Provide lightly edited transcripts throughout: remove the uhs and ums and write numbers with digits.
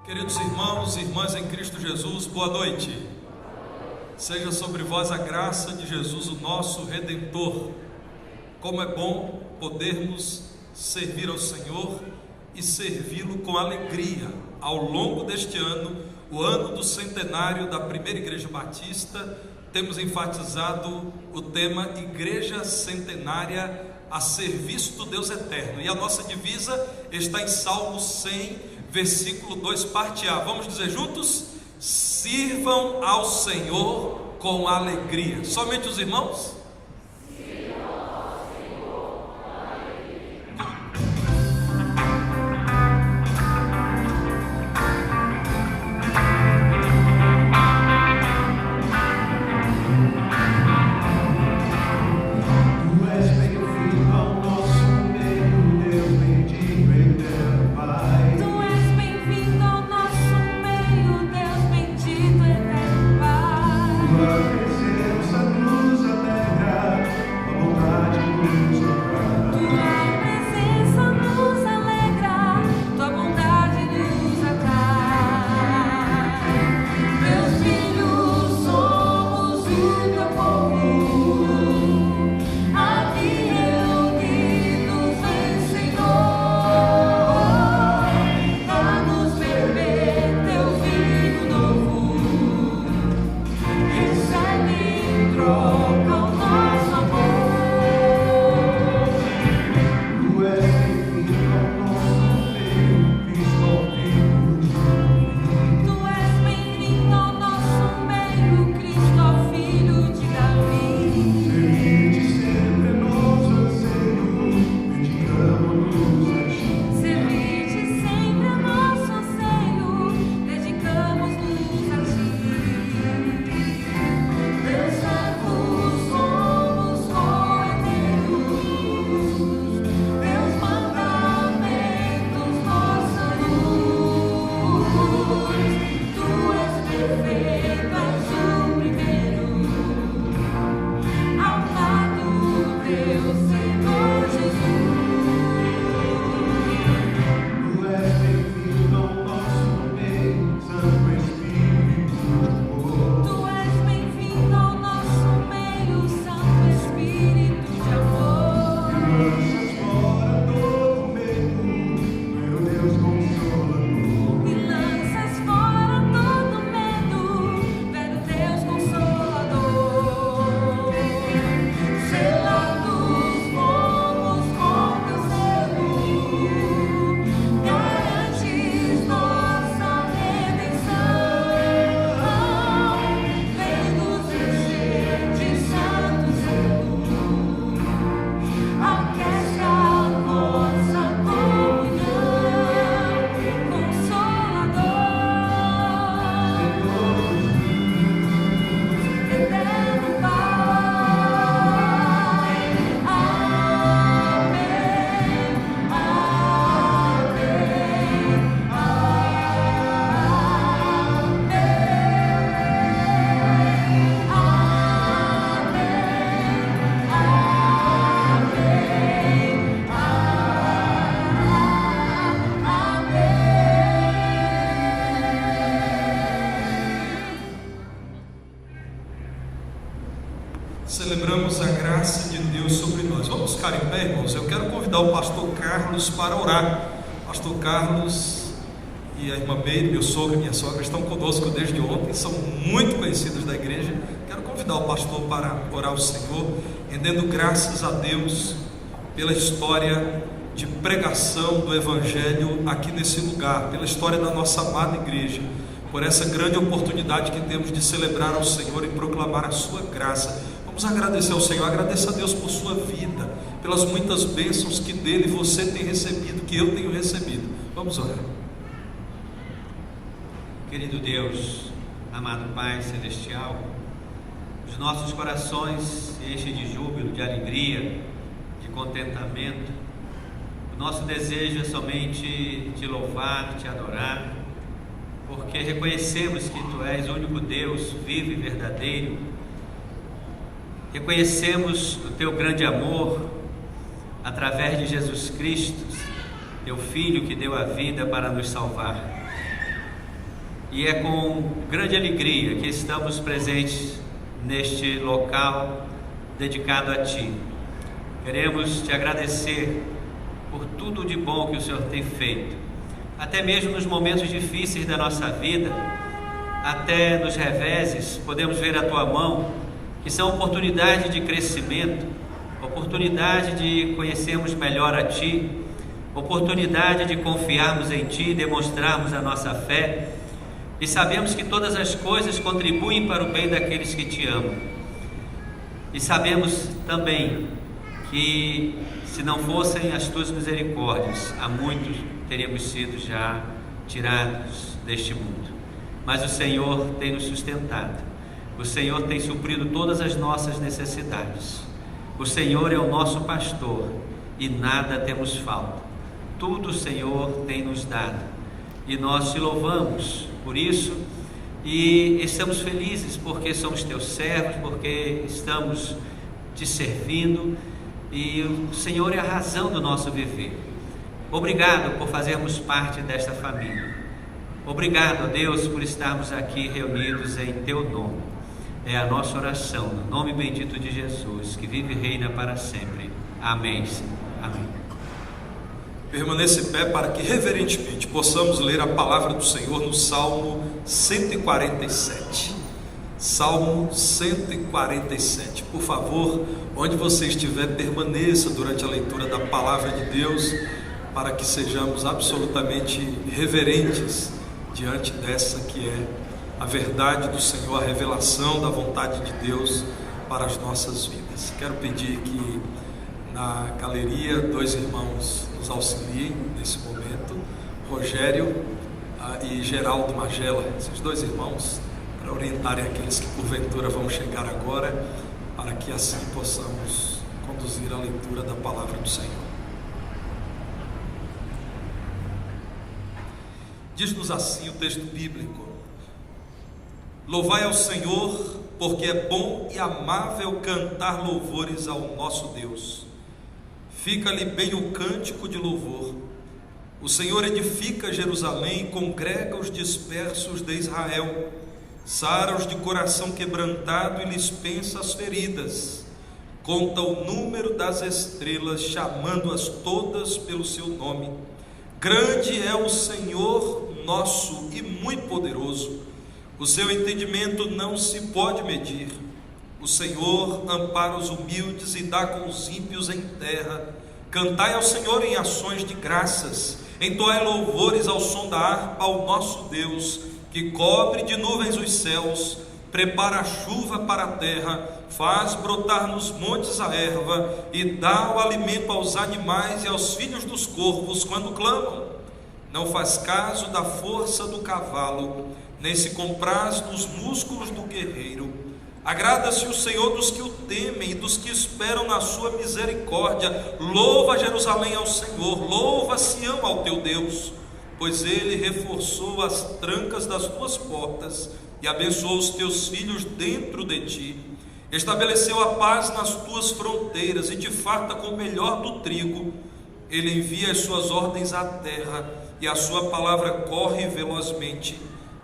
Queridos irmãos e irmãs em Cristo Jesus, boa noite. Seja sobre vós a graça de Jesus, o nosso Redentor. Como é bom podermos servir ao Senhor e servi-lo com alegria. Ao longo deste ano, o ano do centenário da Primeira Igreja Batista, temos enfatizado o tema Igreja Centenária a serviço do Deus Eterno. E a nossa divisa está em Salmo 100, versículo 2, parte A. Vamos dizer juntos? Sirvam ao Senhor com alegria. Somente os irmãos? Celebramos a graça de Deus sobre nós. Vamos ficar em pé, irmãos. Eu quero convidar o pastor Carlos para orar. Pastor Carlos e a irmã Meire, meu sogro e minha sogra, estão conosco desde ontem, são muito conhecidos da igreja. Quero convidar o pastor para orar ao Senhor, rendendo graças a Deus pela história de pregação do Evangelho aqui nesse lugar, pela história da nossa amada igreja, por essa grande oportunidade que temos de celebrar ao Senhor e proclamar a sua graça. Vamos agradecer ao Senhor, agradeça a Deus por sua vida, pelas muitas bênçãos que dele você tem recebido, que eu tenho recebido. Vamos orar. Querido Deus, amado Pai Celestial, os nossos corações se enchem de júbilo, de alegria, de contentamento. O nosso desejo é somente te louvar, te adorar, porque reconhecemos que Tu és o único Deus vivo e verdadeiro. Reconhecemos o Teu grande amor através de Jesus Cristo, Teu Filho que deu a vida para nos salvar. e é com grande alegria que estamos presentes neste local dedicado a Ti. Queremos Te agradecer por tudo de bom que o Senhor tem feito, até mesmo nos momentos difíceis da nossa vida, até nos reveses, podemos ver a Tua mão, que são oportunidades de crescimento, oportunidade de conhecermos melhor a Ti, oportunidade de confiarmos em Ti, demonstrarmos a nossa fé, e sabemos que todas as coisas contribuem para o bem daqueles que Te amam. E sabemos também que se não fossem as Tuas misericórdias, há muitos teríamos sido já tirados deste mundo. Mas o Senhor tem nos sustentado, o Senhor tem suprido todas as nossas necessidades. O Senhor é o nosso pastor e nada temos falta. Tudo o Senhor tem nos dado e nós Te louvamos por isso e estamos felizes porque somos Teus servos, porque estamos Te servindo e o Senhor é a razão do nosso viver. Obrigado por fazermos parte desta família. Obrigado, Deus, por estarmos aqui reunidos em Teu nome. É a nossa oração, no nome bendito de Jesus, que vive e reina para sempre. Amém, Senhor. Amém. Permaneça em pé para que reverentemente possamos ler a palavra do Senhor no Salmo 147. Salmo 147. Por favor, onde você estiver, permaneça durante a leitura da palavra de Deus, para que sejamos absolutamente reverentes diante dessa que é a verdade do Senhor, a revelação da vontade de Deus para as nossas vidas. Quero pedir que na galeria 2 irmãos nos auxiliem nesse momento, Rogério e Geraldo Magela, esses 2 irmãos, para orientarem aqueles que porventura vão chegar agora, para que assim possamos conduzir a leitura da palavra do Senhor. Diz-nos assim o texto bíblico: louvai ao Senhor, porque é bom e amável cantar louvores ao nosso Deus. Fica-lhe bem o cântico de louvor. O Senhor edifica Jerusalém e congrega os dispersos de Israel. Sara os de coração quebrantado e lhes pensa as feridas. Conta o número das estrelas, chamando-as todas pelo seu nome. Grande é o Senhor nosso e muito poderoso. O seu entendimento não se pode medir. O Senhor ampara os humildes e dá com os ímpios em terra. Cantai ao Senhor em ações de graças, entoai louvores ao som da harpa ao nosso Deus, que cobre de nuvens os céus, prepara a chuva para a terra, faz brotar nos montes a erva e dá o alimento aos animais e aos filhos dos corvos quando clamam. Não faz caso da força do cavalo, nem se compraz dos músculos do guerreiro. Agrada-se o Senhor dos que o temem e dos que esperam na sua misericórdia. Louva Jerusalém ao Senhor, louva Sião ao teu Deus, pois ele reforçou as trancas das tuas portas e abençoou os teus filhos dentro de ti. Estabeleceu a paz nas tuas fronteiras e te farta com o melhor do trigo. Ele envia as suas ordens à terra e a sua palavra corre velozmente.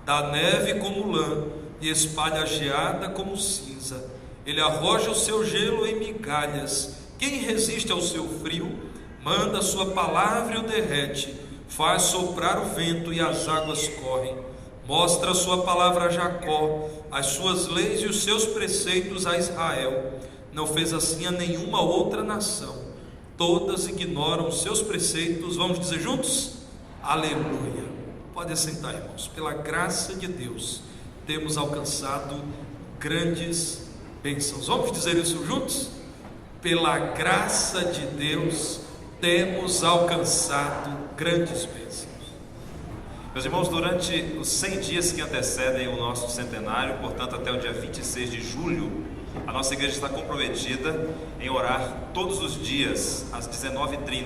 Dá neve como lã e espalha a geada como cinza. Ele arroja o seu gelo em migalhas. Quem resiste ao seu frio? Manda a sua palavra e o derrete. Faz soprar o vento e as águas correm. Mostra a sua palavra a Jacó, as suas leis e os seus preceitos a Israel. Não fez assim a nenhuma outra nação. Todas ignoram os seus preceitos. Vamos dizer juntos? Aleluia. Pode sentar, irmãos. Pela graça de Deus, temos alcançado grandes bênçãos. Vamos dizer isso juntos? Pela graça de Deus, temos alcançado grandes bênçãos. Meus irmãos, durante os 100 dias que antecedem o nosso centenário, portanto até o dia 26 de julho, a nossa igreja está comprometida em orar todos os dias às 19h30.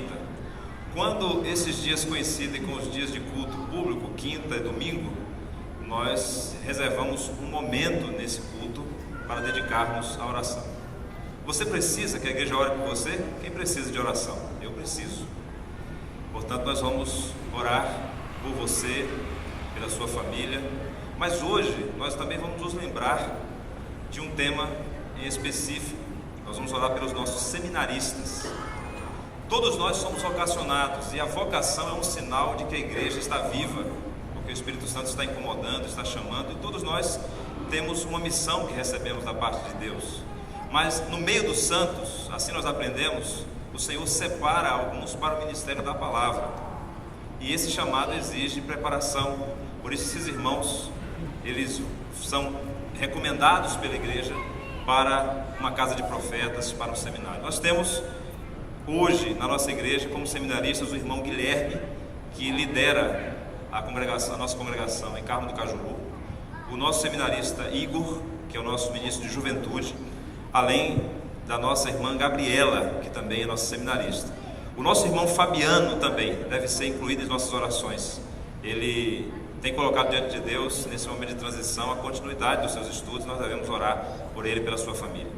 Quando esses dias coincidem com os dias de culto público, quinta e domingo, nós reservamos um momento nesse culto para dedicarmos à oração. Você precisa que a igreja ore por você? Quem precisa de oração? Eu preciso. Portanto, nós vamos orar por você pela sua família. Mas hoje nós também vamos nos lembrar de um tema em específico. Nós vamos orar pelos nossos seminaristas. Todos nós somos vocacionados, e a vocação é um sinal de que a igreja está viva, porque o Espírito Santo está incomodando, está chamando, e todos nós temos uma missão que recebemos da parte de Deus. Mas no meio dos santos, assim nós aprendemos, o Senhor separa alguns para o ministério da palavra, e esse chamado exige preparação. Por isso esses irmãos, eles são recomendados pela igreja para uma casa de profetas, para um seminário. Nós temos hoje na nossa igreja como seminaristas o irmão Guilherme, que lidera a nossa congregação em Carmo do Cajuru, o nosso seminarista Igor, que é o nosso ministro de juventude, além da nossa irmã Gabriela, que também é nossa seminarista. O nosso irmão Fabiano também deve ser incluído em nossas orações. Ele tem colocado diante de Deus, nesse momento de transição, a continuidade dos seus estudos. Nós devemos orar por ele e pela sua família.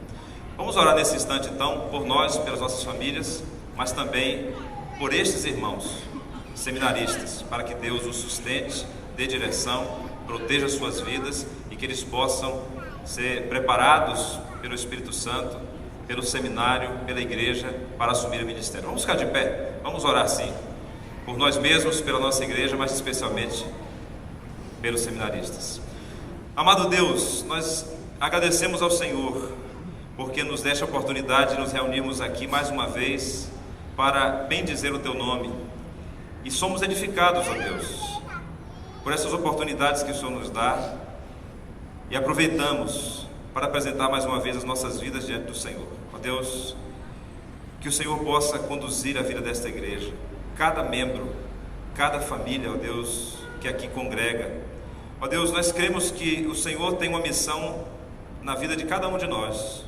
Vamos orar nesse instante então, por nós, pelas nossas famílias, mas também por estes irmãos seminaristas, para que Deus os sustente, dê direção, proteja suas vidas e que eles possam ser preparados pelo Espírito Santo, pelo seminário, pela igreja, para assumir o ministério. Vamos ficar de pé, vamos orar sim, por nós mesmos, pela nossa igreja, mas especialmente pelos seminaristas. Amado Deus, nós agradecemos ao Senhor porque nos deste a oportunidade de nos reunirmos aqui mais uma vez para bendizer o Teu nome, e somos edificados, ó Deus, por essas oportunidades que o Senhor nos dá, e aproveitamos para apresentar mais uma vez as nossas vidas diante do Senhor. Ó Deus, que o Senhor possa conduzir a vida desta igreja, cada membro, cada família, ó Deus, que aqui congrega. Ó Deus, nós cremos que o Senhor tem uma missão na vida de cada um de nós,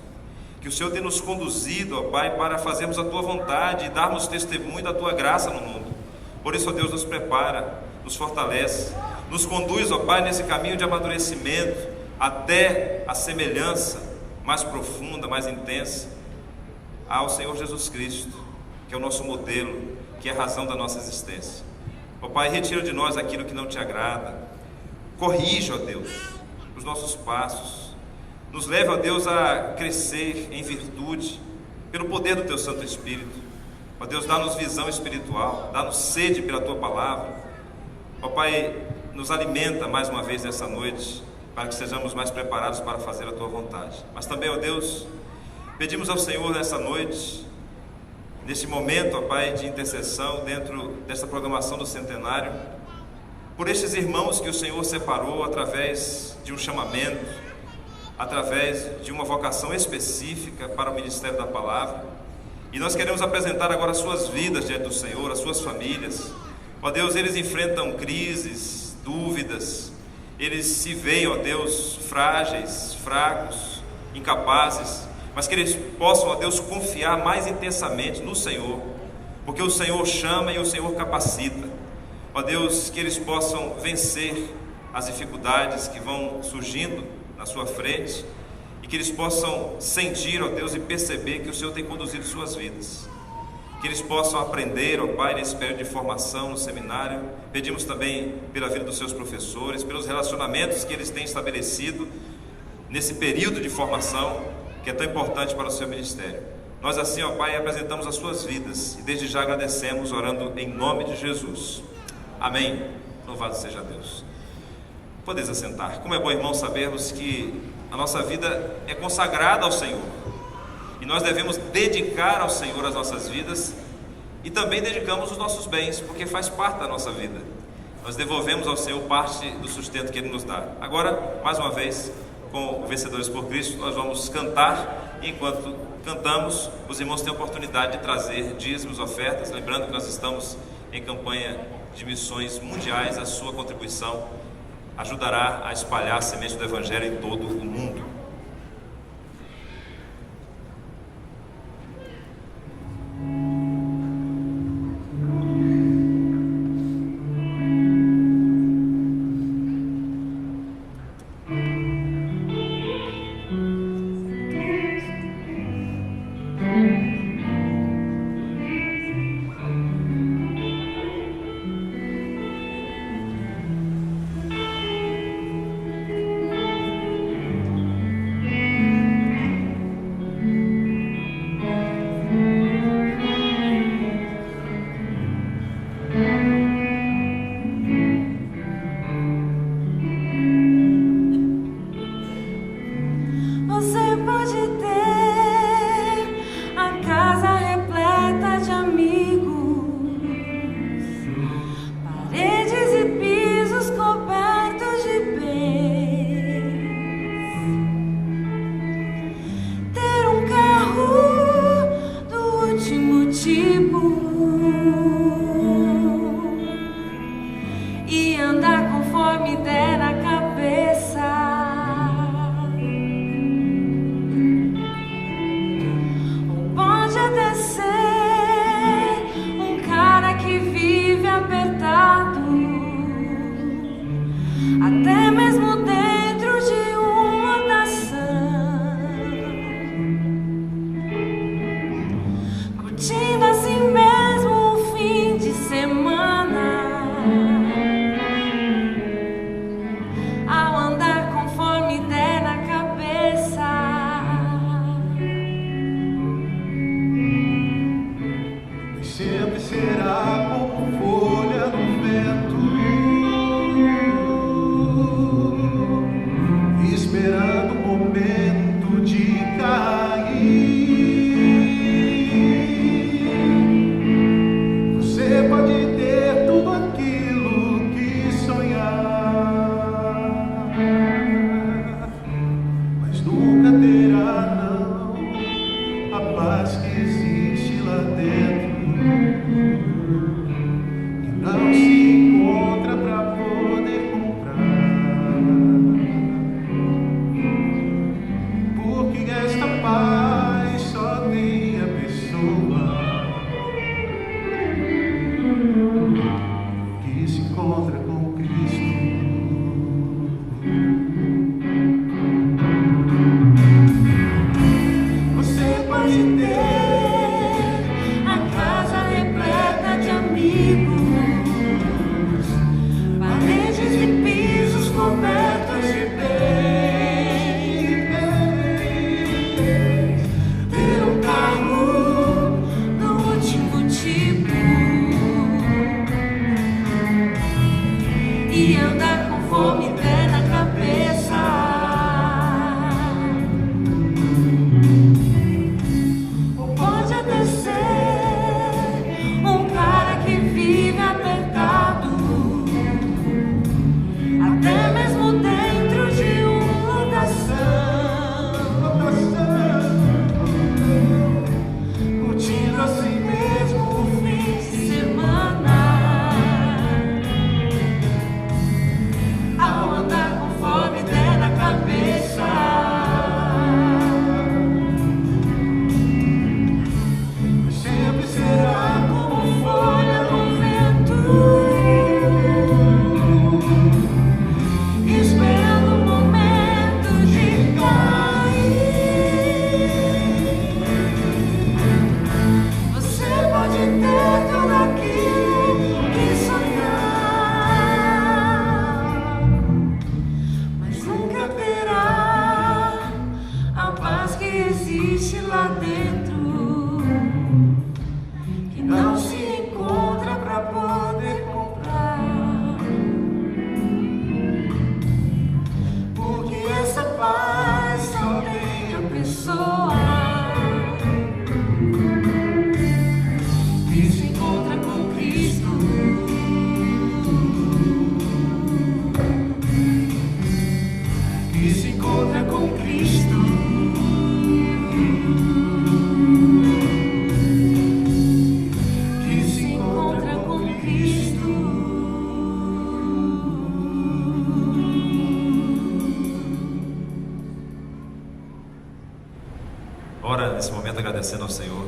que o Senhor tem nos conduzido, ó Pai, para fazermos a Tua vontade e darmos testemunho da Tua graça no mundo. Por isso, ó Deus, nos prepara, nos fortalece, nos conduz, ó Pai, nesse caminho de amadurecimento até a semelhança mais profunda, mais intensa ao Senhor Jesus Cristo, que é o nosso modelo, que é a razão da nossa existência. Ó Pai, retira de nós aquilo que não Te agrada, corrija, ó Deus, os nossos passos, nos leve, ó Deus, a crescer em virtude, pelo poder do Teu Santo Espírito. Ó Deus, dá-nos visão espiritual, dá-nos sede pela Tua palavra. Ó Pai, nos alimenta mais uma vez nessa noite, para que sejamos mais preparados para fazer a Tua vontade. Mas também, ó Deus, pedimos ao Senhor nessa noite, neste momento, ó Pai, de intercessão dentro desta programação do centenário, por estes irmãos que o Senhor separou através de um chamamento, através de uma vocação específica para o ministério da palavra, e nós queremos apresentar agora as suas vidas diante do Senhor, as suas famílias. Ó Deus, eles enfrentam crises, dúvidas, eles se veem, ó Deus, frágeis, fracos, incapazes, mas que eles possam, ó Deus, confiar mais intensamente no Senhor, porque o Senhor chama e o Senhor capacita. Ó Deus, que eles possam vencer as dificuldades que vão surgindo na sua frente, e que eles possam sentir, ó Deus, e perceber que o Senhor tem conduzido suas vidas, que eles possam aprender, ó Pai, nesse período de formação no seminário. Pedimos também pela vida dos seus professores, pelos relacionamentos que eles têm estabelecido nesse período de formação, que é tão importante para o seu ministério. Nós assim, ó Pai, apresentamos as suas vidas, e desde já agradecemos, orando em nome de Jesus. Amém. Louvado seja Deus. Podeis assentar. Como é bom, irmãos, sabermos que a nossa vida é consagrada ao Senhor, e nós devemos dedicar ao Senhor as nossas vidas, e também dedicamos os nossos bens, porque faz parte da nossa vida. Nós devolvemos ao Senhor parte do sustento que Ele nos dá. Agora, mais uma vez, com o Vencedores por Cristo, nós vamos cantar, e enquanto cantamos, os irmãos têm a oportunidade de trazer dízimos, ofertas, lembrando que nós estamos em campanha de missões mundiais. A sua contribuição ajudará a espalhar a semente do Evangelho em todo o mundo. nesse momento agradecendo ao Senhor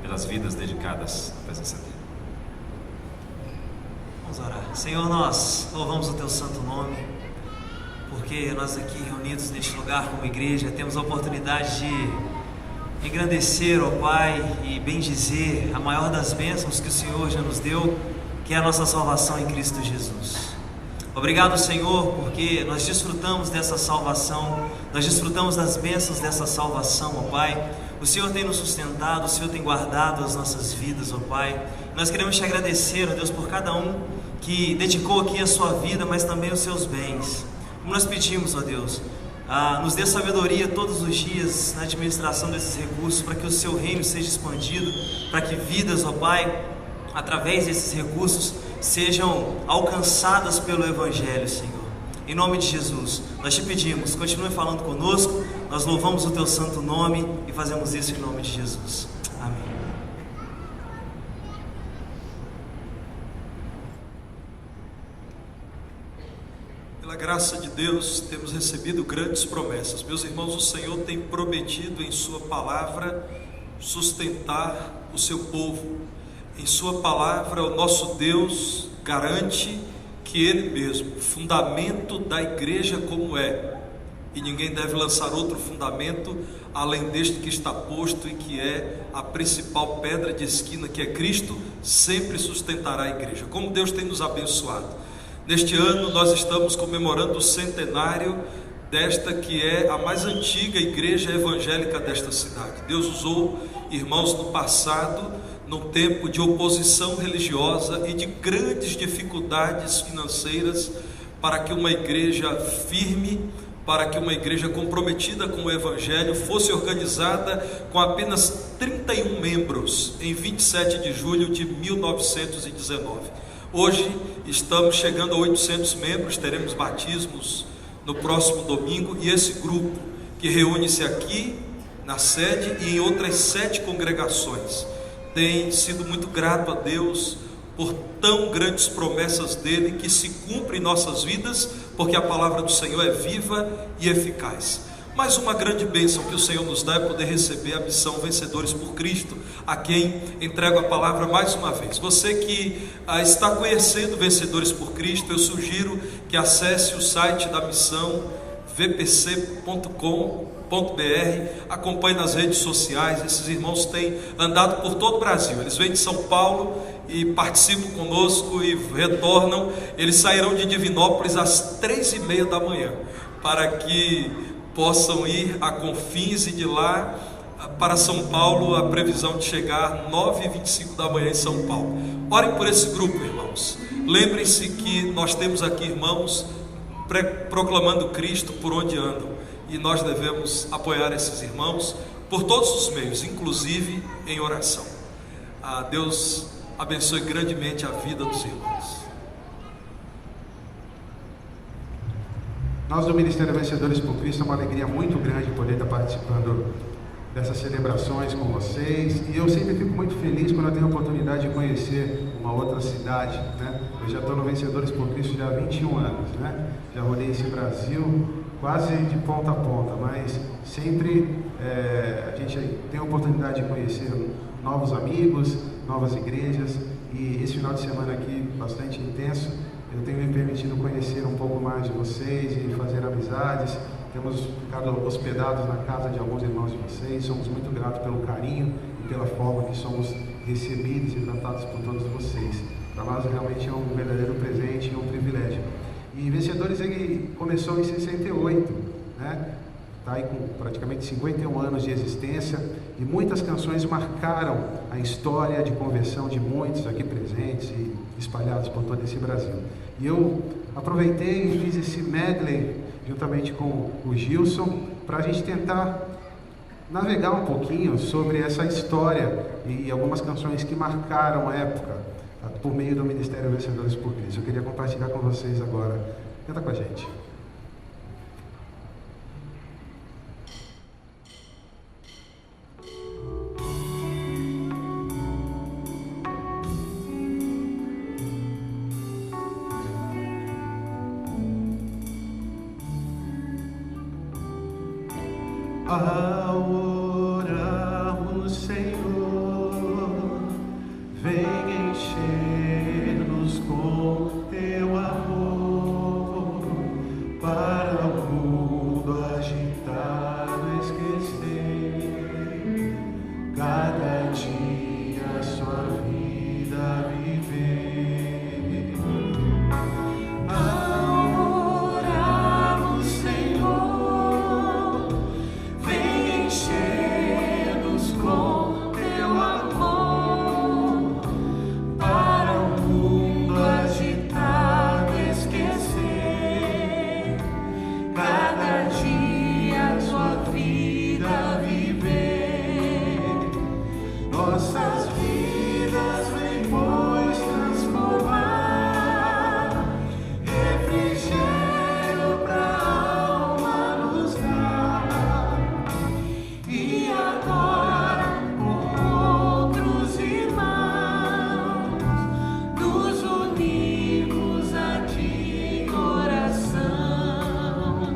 pelas vidas dedicadas à presença dele. Vamos orar. Senhor, nós louvamos o Teu santo nome, porque nós aqui reunidos neste lugar como igreja temos a oportunidade de engrandecer, ó Pai, e bendizer a maior das bênçãos que o Senhor já nos deu, que é a nossa salvação em Cristo Jesus. Obrigado, Senhor, porque nós desfrutamos dessa salvação, nós desfrutamos das bênçãos dessa salvação, ó Pai. O Senhor tem nos sustentado, o Senhor tem guardado as nossas vidas, ó Pai. Nós queremos te agradecer, ó Deus, por cada um que dedicou aqui a sua vida, mas também os seus bens. Como nós pedimos, ó Deus, nos dê sabedoria todos os dias na administração desses recursos, para que o seu reino seja expandido, para que vidas, ó Pai, através desses recursos, sejam alcançadas pelo Evangelho, Senhor. Em nome de Jesus, nós te pedimos, continue falando conosco, nós louvamos o Teu santo nome e fazemos isso em nome de Jesus. Amém. Pela graça de Deus, temos recebido grandes promessas. Meus irmãos, o Senhor tem prometido em sua palavra sustentar o seu povo. Em sua palavra, o nosso Deus garante que Ele mesmo, fundamento da igreja como é, e ninguém deve lançar outro fundamento além deste que está posto e que é a principal pedra de esquina, que é Cristo, sempre sustentará a igreja. Como Deus tem nos abençoado. Neste ano nós estamos comemorando o centenário desta que é a mais antiga igreja evangélica desta cidade. Deus usou irmãos no passado, num tempo de oposição religiosa e de grandes dificuldades financeiras, para que uma igreja firme, para que uma igreja comprometida com o Evangelho fosse organizada com apenas 31 membros em 27 de julho de 1919. Hoje estamos chegando a 800 membros, teremos batismos no próximo domingo, e esse grupo que reúne-se aqui na sede e em outras 7 congregações, tem sido muito grato a Deus por tão grandes promessas dele que se cumprem em nossas vidas, porque a palavra do Senhor é viva e eficaz. Mais uma grande bênção que o Senhor nos dá é poder receber a missão Vencedores por Cristo, a quem entrego a palavra mais uma vez. Você que está conhecendo Vencedores por Cristo, eu sugiro que acesse o site da missão, vpc.com.br, acompanhe nas redes sociais. Esses irmãos têm andado por todo o Brasil, eles vêm de São Paulo e participam conosco e retornam. Eles sairão de Divinópolis às 3h30 da manhã, para que possam ir a Confins, e de lá para São Paulo, a previsão de chegar 9h25 da manhã em São Paulo. Orem por esse grupo, irmãos. Lembrem-se que nós temos aqui irmãos proclamando Cristo por onde andam, e nós devemos apoiar esses irmãos por todos os meios, inclusive em oração. Deus abençoe grandemente a vida dos irmãos. Nós do Ministério Vencedores por Cristo, é uma alegria muito grande poder estar participando dessas celebrações com vocês, e eu sempre fico muito feliz quando eu tenho a oportunidade de conhecer uma outra cidade, né? Eu já estou no Vencedores por Cristo já há 21 anos, né? Já rodei esse Brasil quase de ponta a ponta, mas sempre a gente tem a oportunidade de conhecer novos amigos, novas igrejas, e esse final de semana aqui, bastante intenso, eu tenho me permitido conhecer um pouco mais de vocês e fazer amizades. Temos ficado hospedados na casa de alguns irmãos de vocês, somos muito gratos pelo carinho e pela forma que somos recebidos e tratados por todos vocês. Para nós realmente é um verdadeiro presente e um privilégio. E Vencedores, ele começou em 68, né? Está aí com praticamente 51 anos de existência, e muitas canções marcaram a história de conversão de muitos aqui presentes e espalhados por todo esse Brasil. E eu aproveitei e fiz esse medley juntamente com o Gilson, para a gente tentar navegar um pouquinho sobre essa história e algumas canções que marcaram a época, por meio do Ministério Vencedores por Cristo. Eu queria compartilhar com vocês agora. Canta com a gente. Ao para o mundo agitado esquecer, cada dia sua vida viver. Ao orarmos, Senhor, vem encher-nos com teu amor, para o mundo agitado esquecer, cada dia sua vida viver. Nossas vidas vem, pois, transformar, refrigério pra alma nos dar. E agora, com outros irmãos, nos unimos a ti em oração.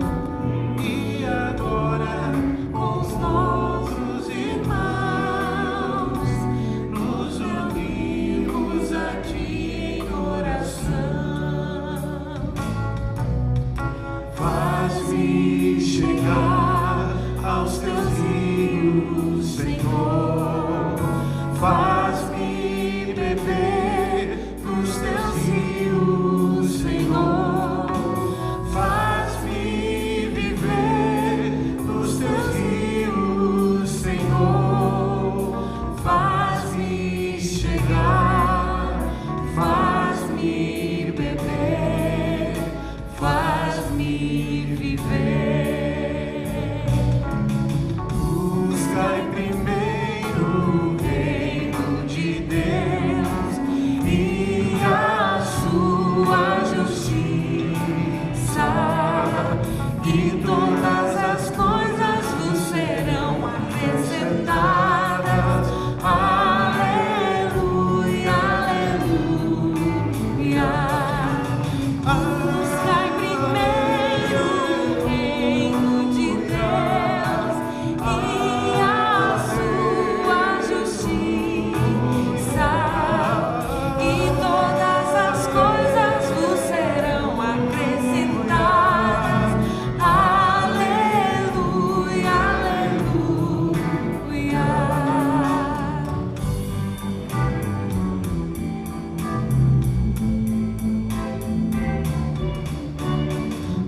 E agora, com os nossos irmãos, nos unimos a ti em oração. Faz-me chegar aos teus rios, Senhor. Faz-me beber dos teus rios, Senhor. Faz-me viver dos teus rios, Senhor. Faz-me chegar, faz-me beber, faz-me viver. Buscai primeiro o reino de Deus e a sua justiça, e todas as coisas vos serão acrescentadas. Aleluia, aleluia. Buscai primeiro o reino de Deus e a sua justiça, e todas as coisas vos serão acrescentadas. Aleluia, aleluia.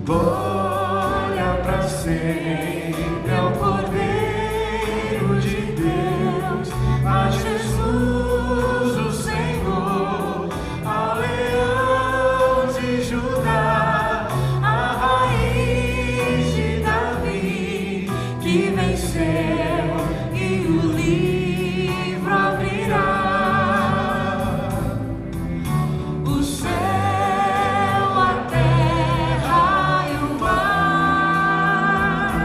Glória pra sempre ao Cordeiro de Deus, a Jesus o Senhor, ao Leão de Judá, a raiz de Davi, que venceu e o livro abrirá. O céu, a terra e o mar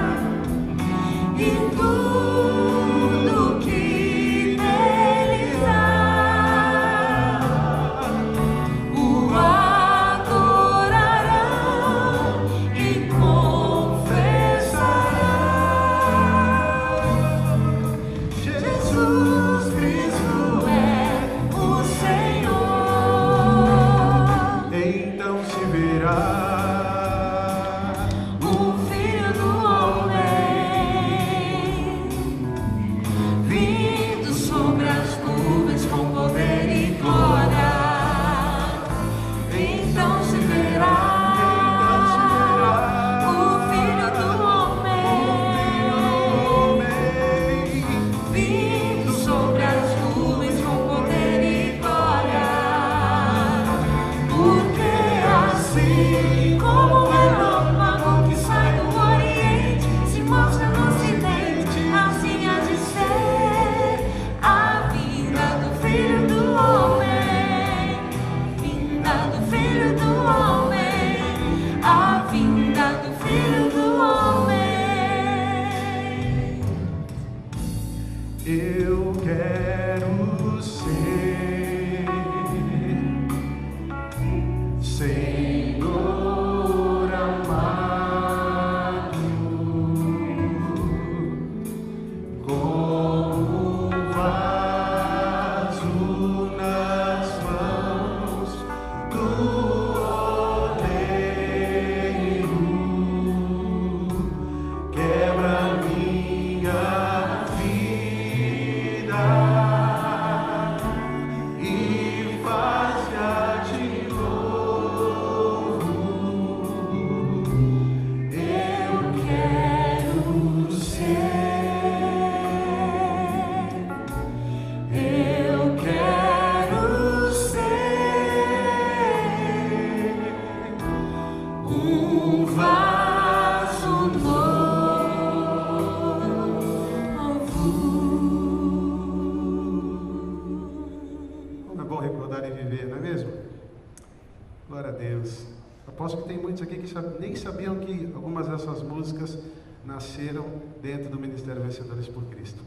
nem sabiam que algumas dessas músicas nasceram dentro do Ministério Vencedores por Cristo.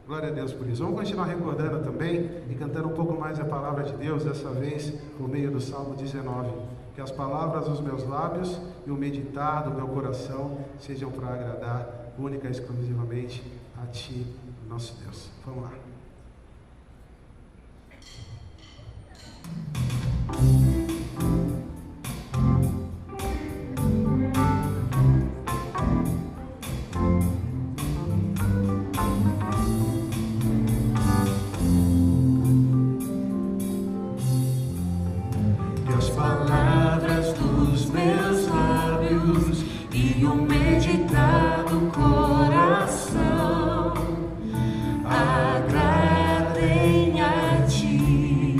Glória a Deus por isso. Vamos continuar recordando também e cantando um pouco mais a palavra de Deus, dessa vez por meio do Salmo 19. Que as palavras dos meus lábios e o meditar do meu coração sejam para agradar única e exclusivamente a Ti, nosso Deus. Vamos lá. E o meditar do coração agradem a Ti,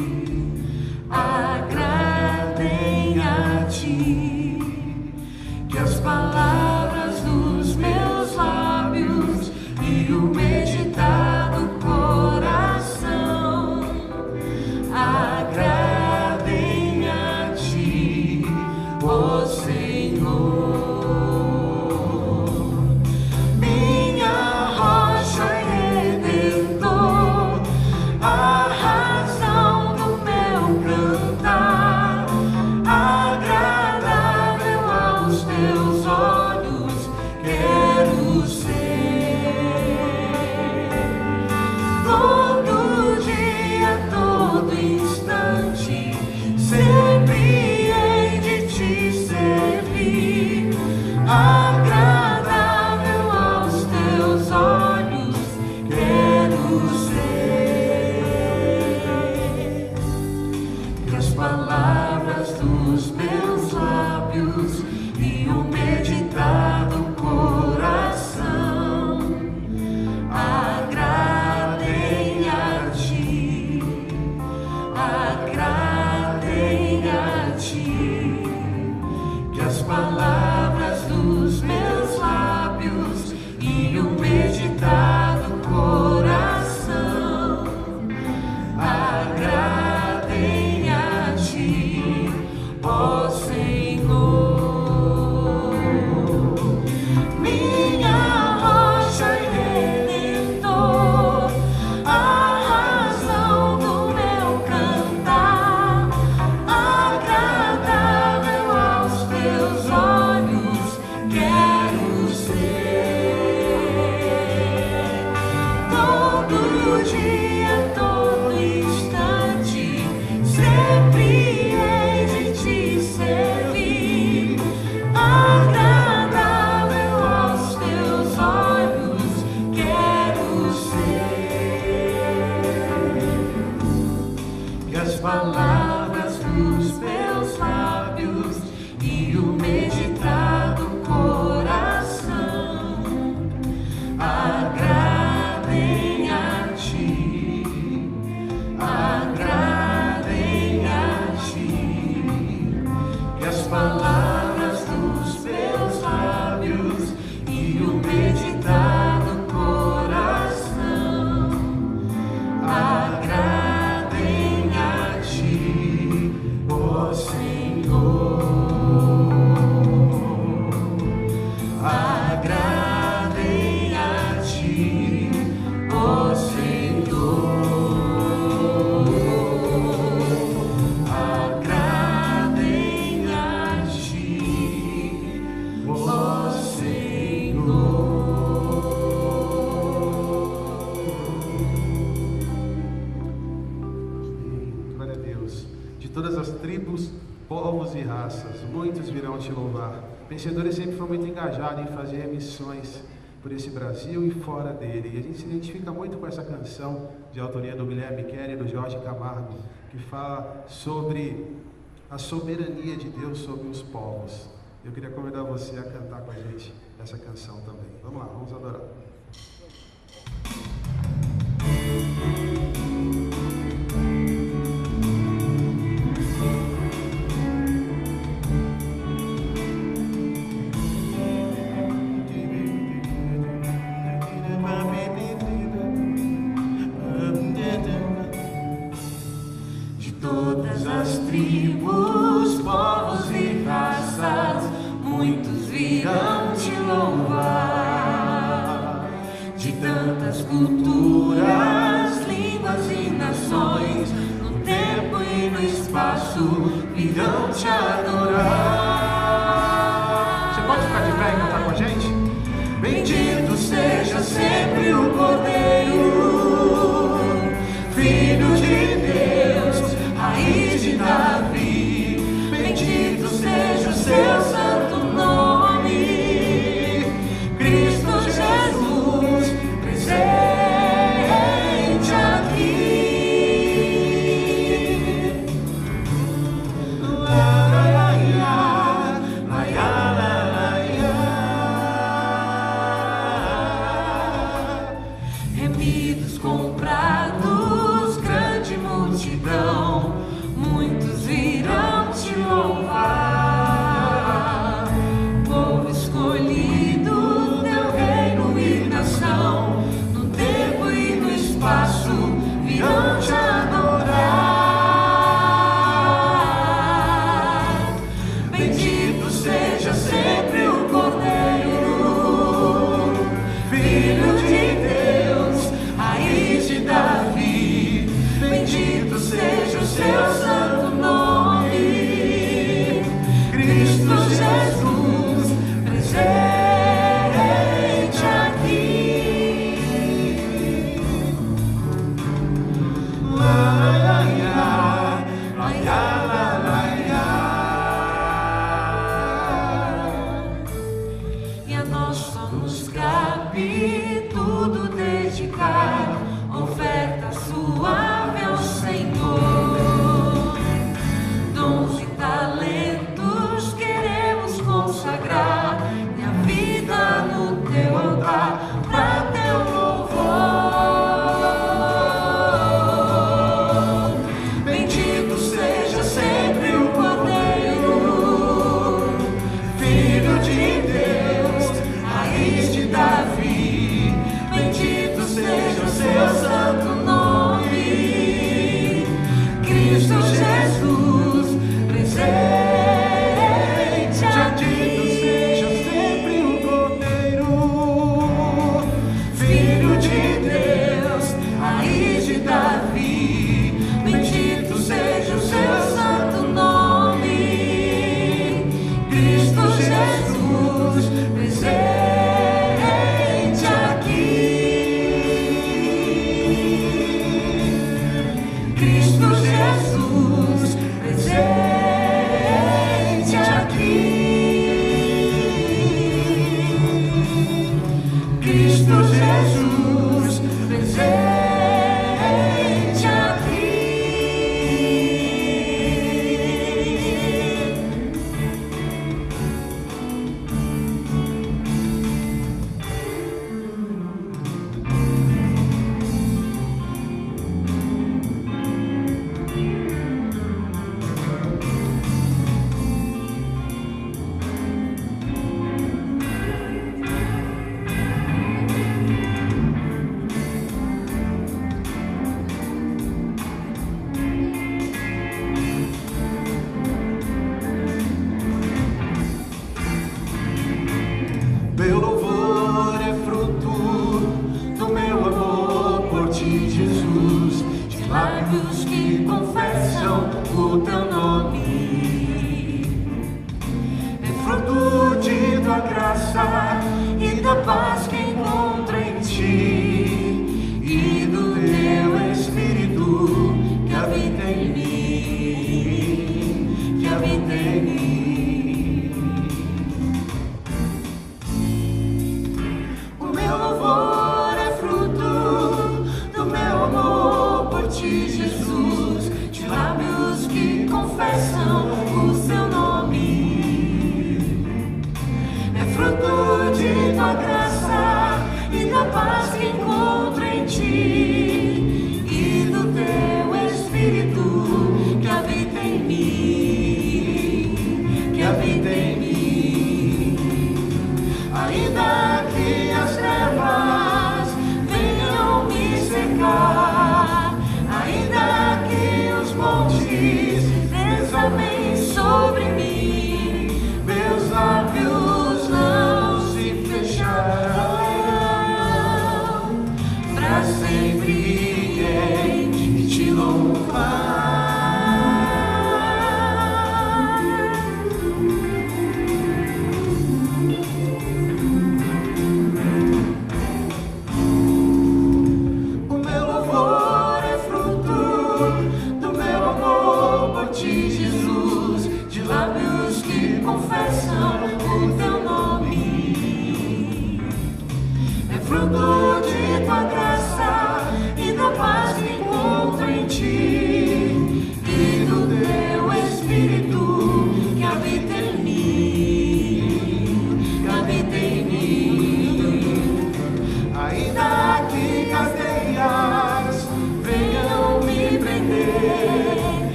agradem a Ti. Que as palavras dos meus lábios e o meditar do coração agradem a Ti, ó Senhor. Vencedores sempre foi muito engajado em fazer missões por esse Brasil e fora dele. E a gente se identifica muito com essa canção de autoria do Guilherme Kerr e do Jorge Camargo, que fala sobre a soberania de Deus sobre os povos. Eu queria convidar você a cantar com a gente essa canção também. Vamos lá, vamos adorar. Tribos, povos e raças, muitos virão te louvar. De tantas culturas, línguas e nações, no tempo e no espaço, virão te adorar. Você pode ficar de pé e cantar com a gente? Bendito seja sempre o Cordeiro, Filho de Deus, raiz de Davi. Bendito seja o seu santo nome, Cristo Jesus, presente aqui. Remidos, comprados, grande multidão, muitos virão te louvar. Povo escolhido, teu reino e nação, no tempo e no espaço, virão te adorar. Bendito seja sempre o Cordeiro, Filho de Deus, raiz de Davi. Bendito seja o seu santo nome, Cristo Jesus, presente aqui. E a nós só nos cabe tudo dedicar, oferta suave ao Senhor. Dons e talentos queremos consagrar, e a vida no teu altar, pra teu louvor. Bendito seja sempre o Cordeiro, Filho de Deus, raiz de Davi. Bendito seja o seu santo nome, Cristo Jesus, presente aqui. Seja sempre o Cordeiro, Filho de Deus, raiz de Davi. Bendito seja o seu santo nome, Cristo Jesus, presente aqui. Cristo Jesus, presente aqui. Cristo Jesus, presente aqui. meu louvor é fruto do meu amor por ti, Jesus. De lábios que confessam o teu nome, É fruto de tua graça e da paz que encontro em ti, e do teu Espírito que habita em mim, que habita em mim.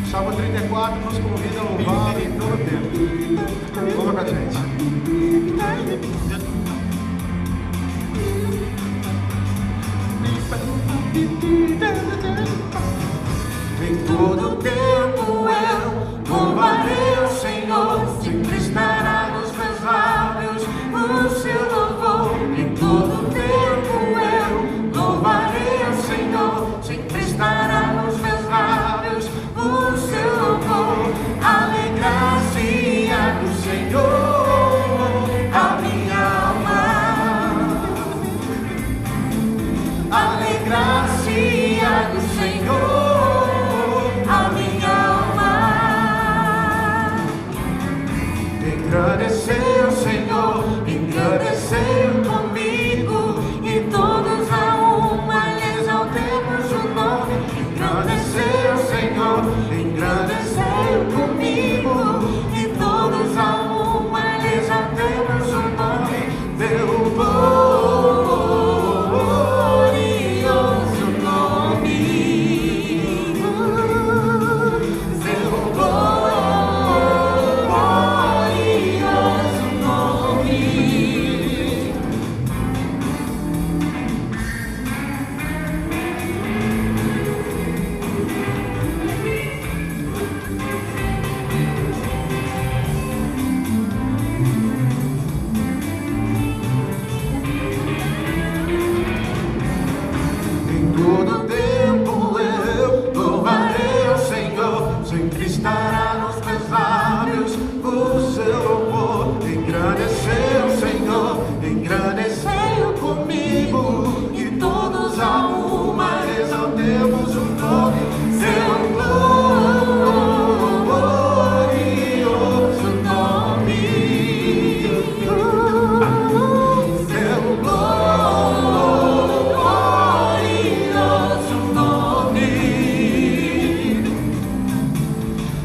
Salmo 34 nos convida a louvar em todo o tempo. Vamos com a gente. Em todo tempo eu louvarei o Senhor, sempre estará nos meus lábios o seu louvor. Em todo tempo eu louvarei o Senhor, sempre estará nos meus lábios o seu louvor. Alegrar-se do Senhor a minha alma, alegrar-se do Senhor a minha alma. Engrandecer o Senhor, engrandecer comigo, e todos a uma lhe exaltemos o nome. Engrandecer o Senhor, engrandecer comigo, e todos a uma lhe exaltemos o nome. Meu glorioso nome, seu glorioso nome. Em todo tempo eu louvarei o Senhor, sempre estará nos meus lábios o seu louvor. Engrandecer o Senhor, engrandecer comigo, e todos a uma exaltemos o nome. Seu glorioso nome, seu glorioso nome.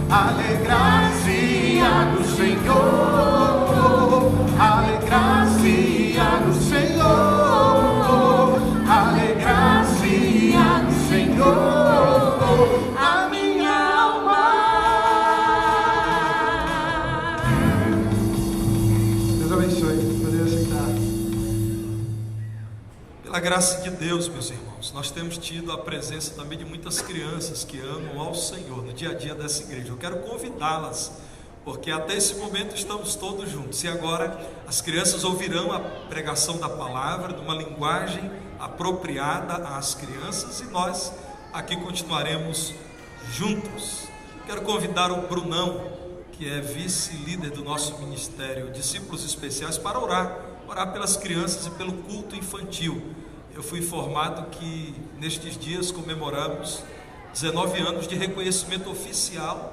Alegrar-se do Senhor, alegrar-se do Senhor, alegrar-se do Senhor a minha alma. Deus abençoe. Poder sentar. Pela graça de Deus, meus irmãos, nós temos tido a presença também de muitas crianças que amam ao Senhor no dia a dia dessa igreja. Eu quero convidá-las, porque até esse momento estamos todos juntos, e agora as crianças ouvirão a pregação da palavra numa linguagem apropriada às crianças, e nós aqui continuaremos juntos. Quero convidar o Brunão, que é vice-líder do nosso ministério Discípulos Especiais, para orar pelas crianças e pelo culto infantil. Eu fui informado que nestes dias comemoramos 19 anos de reconhecimento oficial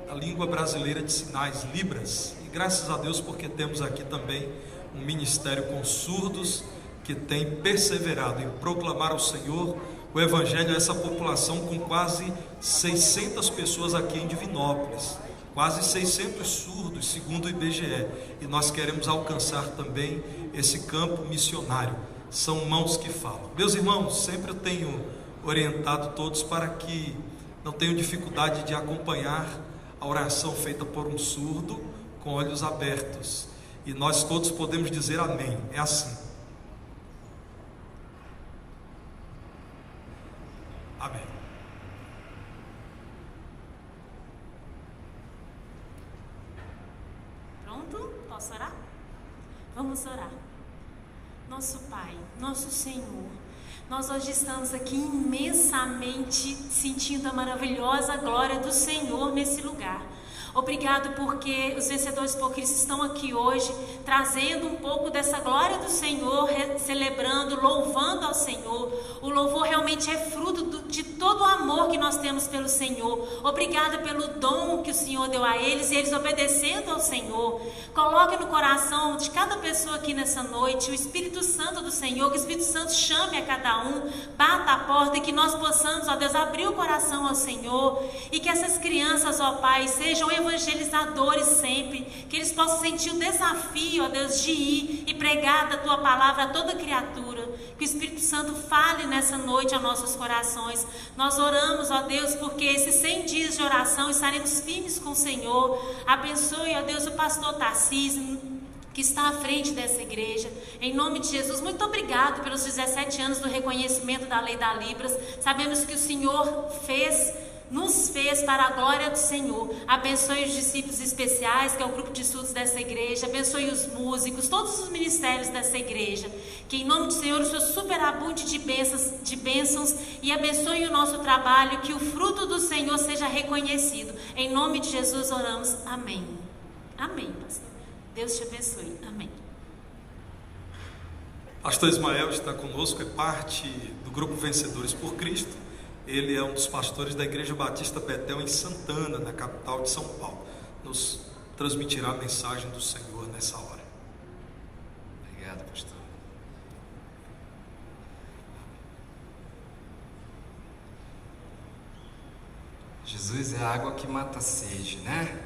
da língua brasileira de sinais, Libras, e graças a Deus porque temos aqui também um ministério com surdos que tem perseverado em proclamar ao Senhor o Evangelho a essa população, com quase 600 pessoas aqui em Divinópolis, quase 600 surdos segundo o IBGE, e nós queremos alcançar também esse campo missionário. São mãos que falam. Meus irmãos, sempre eu tenho orientado todos para que não tenham dificuldade de acompanhar a oração feita por um surdo com olhos abertos, e nós todos podemos dizer amém. É assim. Amém. Pronto? Posso orar? Vamos orar. Nosso Pai, nosso Senhor, nós hoje estamos aqui imensamente sentindo a maravilhosa glória do Senhor nesse lugar. Obrigado porque os vencedores por Cristo estão aqui hoje, trazendo um pouco dessa glória do Senhor, celebrando, louvando ao Senhor. O louvor realmente é fruto de todo o amor que nós temos pelo Senhor. Obrigado pelo dom que o Senhor deu a eles, e eles obedecendo ao Senhor. Coloque no coração de cada pessoa aqui nessa noite o Espírito Santo do Senhor, que o Espírito Santo chame a cada um, bata a porta, e que nós possamos, ó Deus, abrir o coração ao Senhor, e que essas crianças, ó Pai, sejam evangelizadores sempre, que eles possam sentir o desafio fim, ó Deus, de ir e pregar da tua palavra a toda criatura. Que o Espírito Santo fale nessa noite aos nossos corações. Nós oramos, ó Deus, porque esses 100 dias de oração estaremos firmes com o Senhor. Abençoe, ó Deus, o pastor Tarcísio, que está à frente dessa igreja, em nome de Jesus. Muito obrigado pelos 17 anos do reconhecimento da lei da Libras. Sabemos que o Senhor nos fez para a glória do Senhor. Abençoe os discípulos especiais, que é o grupo de estudos dessa igreja. Abençoe os músicos, todos os ministérios dessa igreja. Que em nome do Senhor o Senhor superabunde de bênçãos e abençoe o nosso trabalho, que o fruto do Senhor seja reconhecido. Em nome de Jesus oramos. Amém. Amém, pastor. Deus te abençoe. Amém. Pastor Ismael está conosco, é parte do grupo Vencedores por Cristo. Ele é um dos pastores da Igreja Batista Betel em Santana, na capital de São Paulo. Nos transmitirá a mensagem do Senhor nessa hora. Obrigado, pastor. Jesus é a água que mata a sede, né?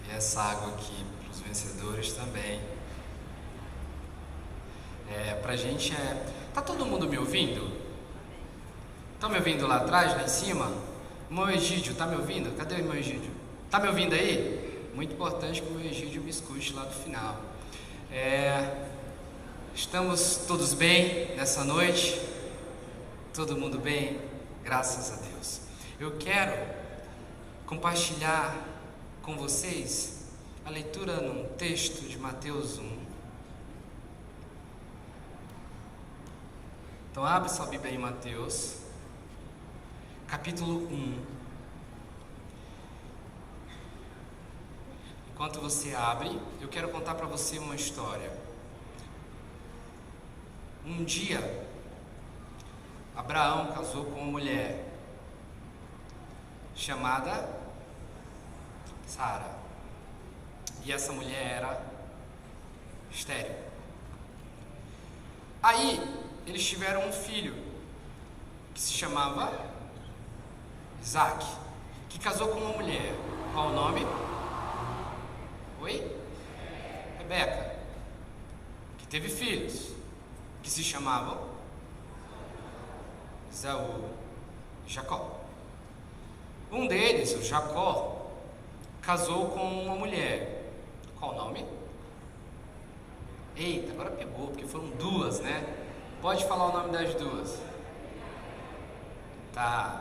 E essa água aqui para os vencedores também. Pra gente Tá todo mundo me ouvindo? Tá me ouvindo lá atrás, lá em cima? Irmão Egídio, tá me ouvindo? Cadê o irmão Egídio? Tá me ouvindo aí? Muito importante que o irmão Egídio me escute lá no final. Estamos todos bem nessa noite? Todo mundo bem? Graças a Deus. Eu quero compartilhar com vocês a leitura num texto de Mateus 1. Então abre sua Bíblia em Mateus, capítulo 1. Enquanto você abre, eu quero contar para você uma história. Um dia, Abraão casou com uma mulher chamada Sara. E essa mulher era estéril. Aí, eles tiveram um filho, que se chamava Isaac, que casou com uma mulher. Qual o nome? Oi? Rebeca. Que teve filhos, que se chamavam Esaú e Jacó. Um deles, o Jacó, casou com uma mulher. Qual o nome? Eita, agora pegou, porque foram duas, né? Pode falar o nome das duas. Tá.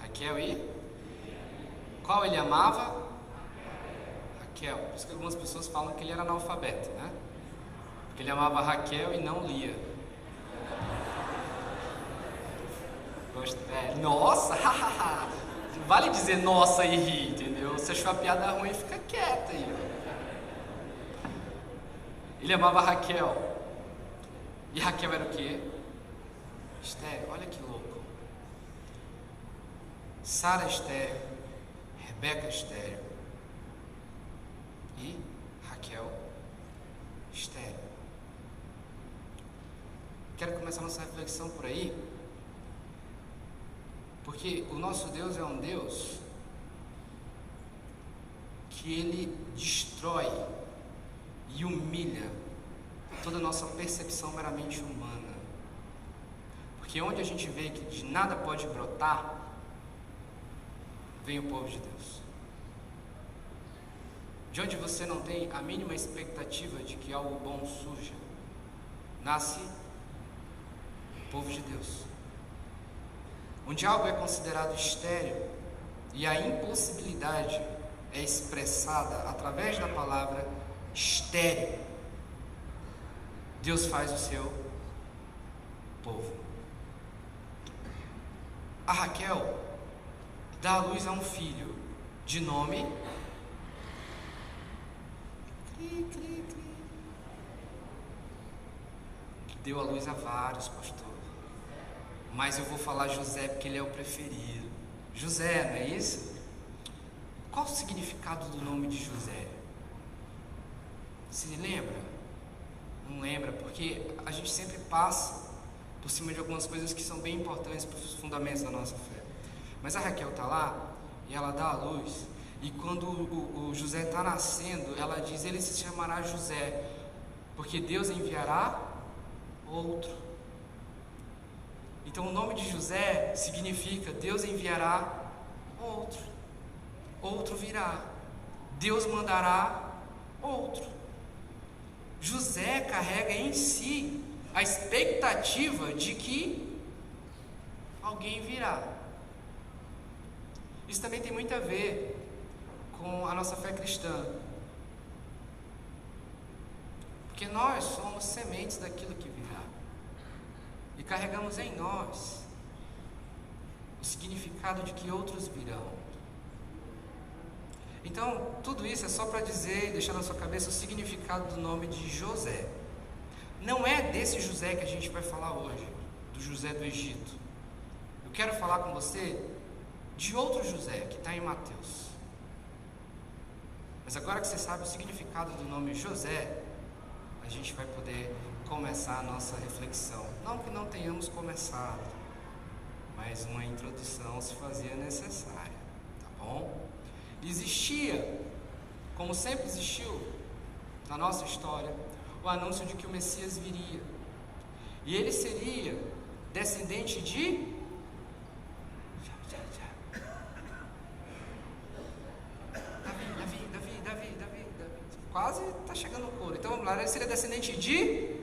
Raquel e? Qual ele amava? Raquel. Por isso que algumas pessoas falam que ele era analfabeto, né? Porque ele amava Raquel e não Lia. Nossa! Não vale dizer nossa e rir, entendeu? Se achou a piada ruim, fica quieta aí. Ele amava Raquel. E Raquel era o quê? Estéril. Olha que louco. Sara estéril, Rebeca estéril e Raquel estéril. Quero começar nossa reflexão por aí, porque o nosso Deus é um Deus que Ele destrói e humilha toda a nossa percepção meramente humana. Porque onde a gente vê que de nada pode brotar, vem o povo de Deus. De onde você não tem a mínima expectativa de que algo bom surja, nasce o povo de Deus. Onde algo é considerado estéril e a impossibilidade é expressada através da palavra estéril, Deus faz o seu povo. A Raquel dá à luz a um filho de nome deu à luz a vários, pastor, mas eu vou falar José porque ele é o preferido. José, não é isso? Qual o significado do nome de José? Se lembra? Não lembra, porque a gente sempre passa por cima de algumas coisas que são bem importantes para os fundamentos da nossa fé. Mas a Raquel está lá e ela dá à luz E quando o José está nascendo, ela diz: ele se chamará José, porque Deus enviará outro. Então o nome de José significa Deus enviará outro. Outro virá. Deus mandará outro. José carrega em si a expectativa de que alguém virá. Isso também tem muito a ver com a nossa fé cristã, porque nós somos sementes daquilo que virá e carregamos em nós o significado de que outros virão. Então, tudo isso é só para dizer e deixar na sua cabeça o significado do nome de José. Não é desse José que a gente vai falar hoje, do José do Egito. Eu quero falar com você de outro José que está em Mateus. Mas agora que você sabe o significado do nome José, a gente vai poder começar a nossa reflexão. Não que não tenhamos começado, mas uma introdução se fazia necessária, tá bom? Existia, como sempre existiu na nossa história, o anúncio de que o Messias viria. E ele seria descendente de Davi. Quase está chegando o coro. Então vamos lá, ele seria descendente de...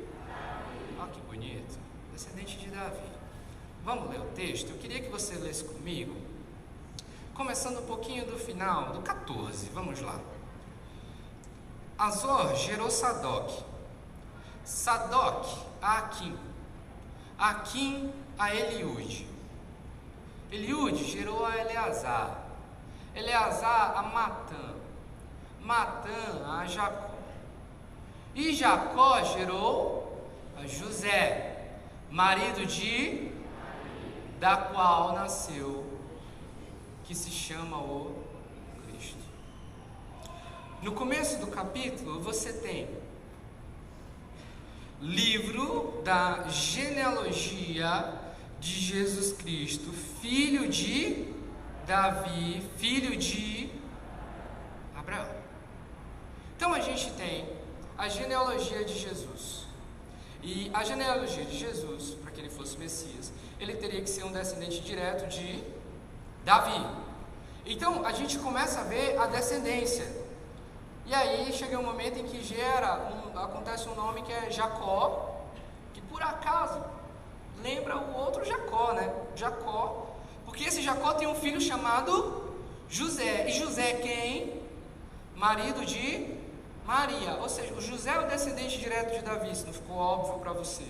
Olha que bonito. Descendente de Davi. Vamos ler o texto? Eu queria que você lesse comigo, começando um pouquinho do final, do 14. Vamos lá. Azor gerou Sadoc, Sadoc a Aquim, Aquim a Eliúde, Eliúde gerou a Eleazar, Eleazar a Matã, Matã a Jacó, e Jacó gerou a José, marido de... da qual nasceu, que se chama o Cristo. No começo do capítulo você tem livro da genealogia de Jesus Cristo, filho de Davi, filho de Abraão. Então a gente tem a genealogia de Jesus. E a genealogia de Jesus, para que ele fosse Messias, ele teria que ser um descendente direto de Davi. Então a gente começa a ver a descendência. E aí chega um momento em que acontece um nome que é Jacó, que por acaso lembra o outro Jacó, né? Jacó, porque esse Jacó tem um filho chamado José. E José é quem? Marido de Maria. Ou seja, o José é o descendente direto de Davi, se não ficou óbvio para você.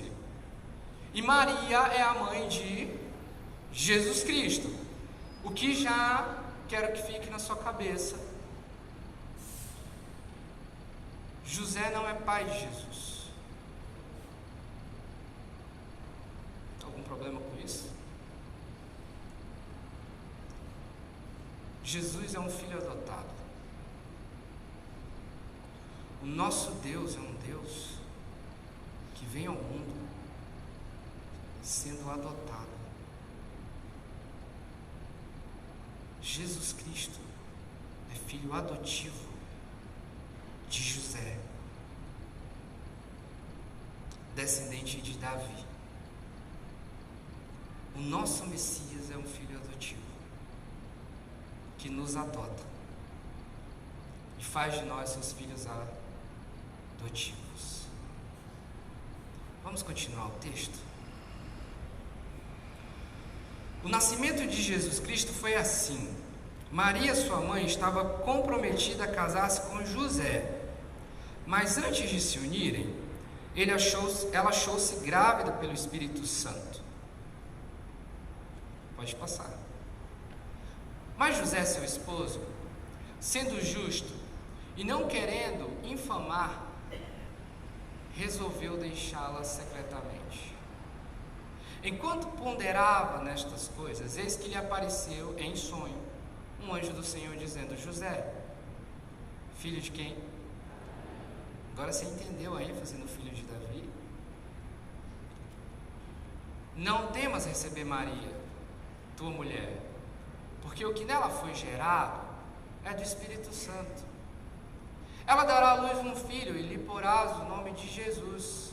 E Maria é a mãe de Jesus Cristo. O que já quero que fique na sua cabeça: José não é pai de Jesus. Algum problema com isso? Jesus é um filho adotado. O nosso Deus é um Deus que vem ao mundo sendo adotado. Jesus Cristo é filho adotivo de José, descendente de Davi. O nosso Messias é um filho adotivo que nos adota e faz de nós seus filhos adotivos. Vamos continuar o texto? O nascimento de Jesus Cristo foi assim. Maria, sua mãe, estava comprometida a casar-se com José, mas antes de se unirem, ela achou-se grávida pelo Espírito Santo. Pode passar. Mas José, seu esposo, sendo justo e não querendo infamar, resolveu deixá-la secretamente. Enquanto ponderava nestas coisas, eis que lhe apareceu em sonho um anjo do Senhor dizendo: José, filho de quem? Agora você entendeu a ênfase no filho de Davi? Não temas receber Maria, tua mulher, porque o que nela foi gerado é do Espírito Santo. Ela dará à luz um filho e lhe porás o nome de Jesus,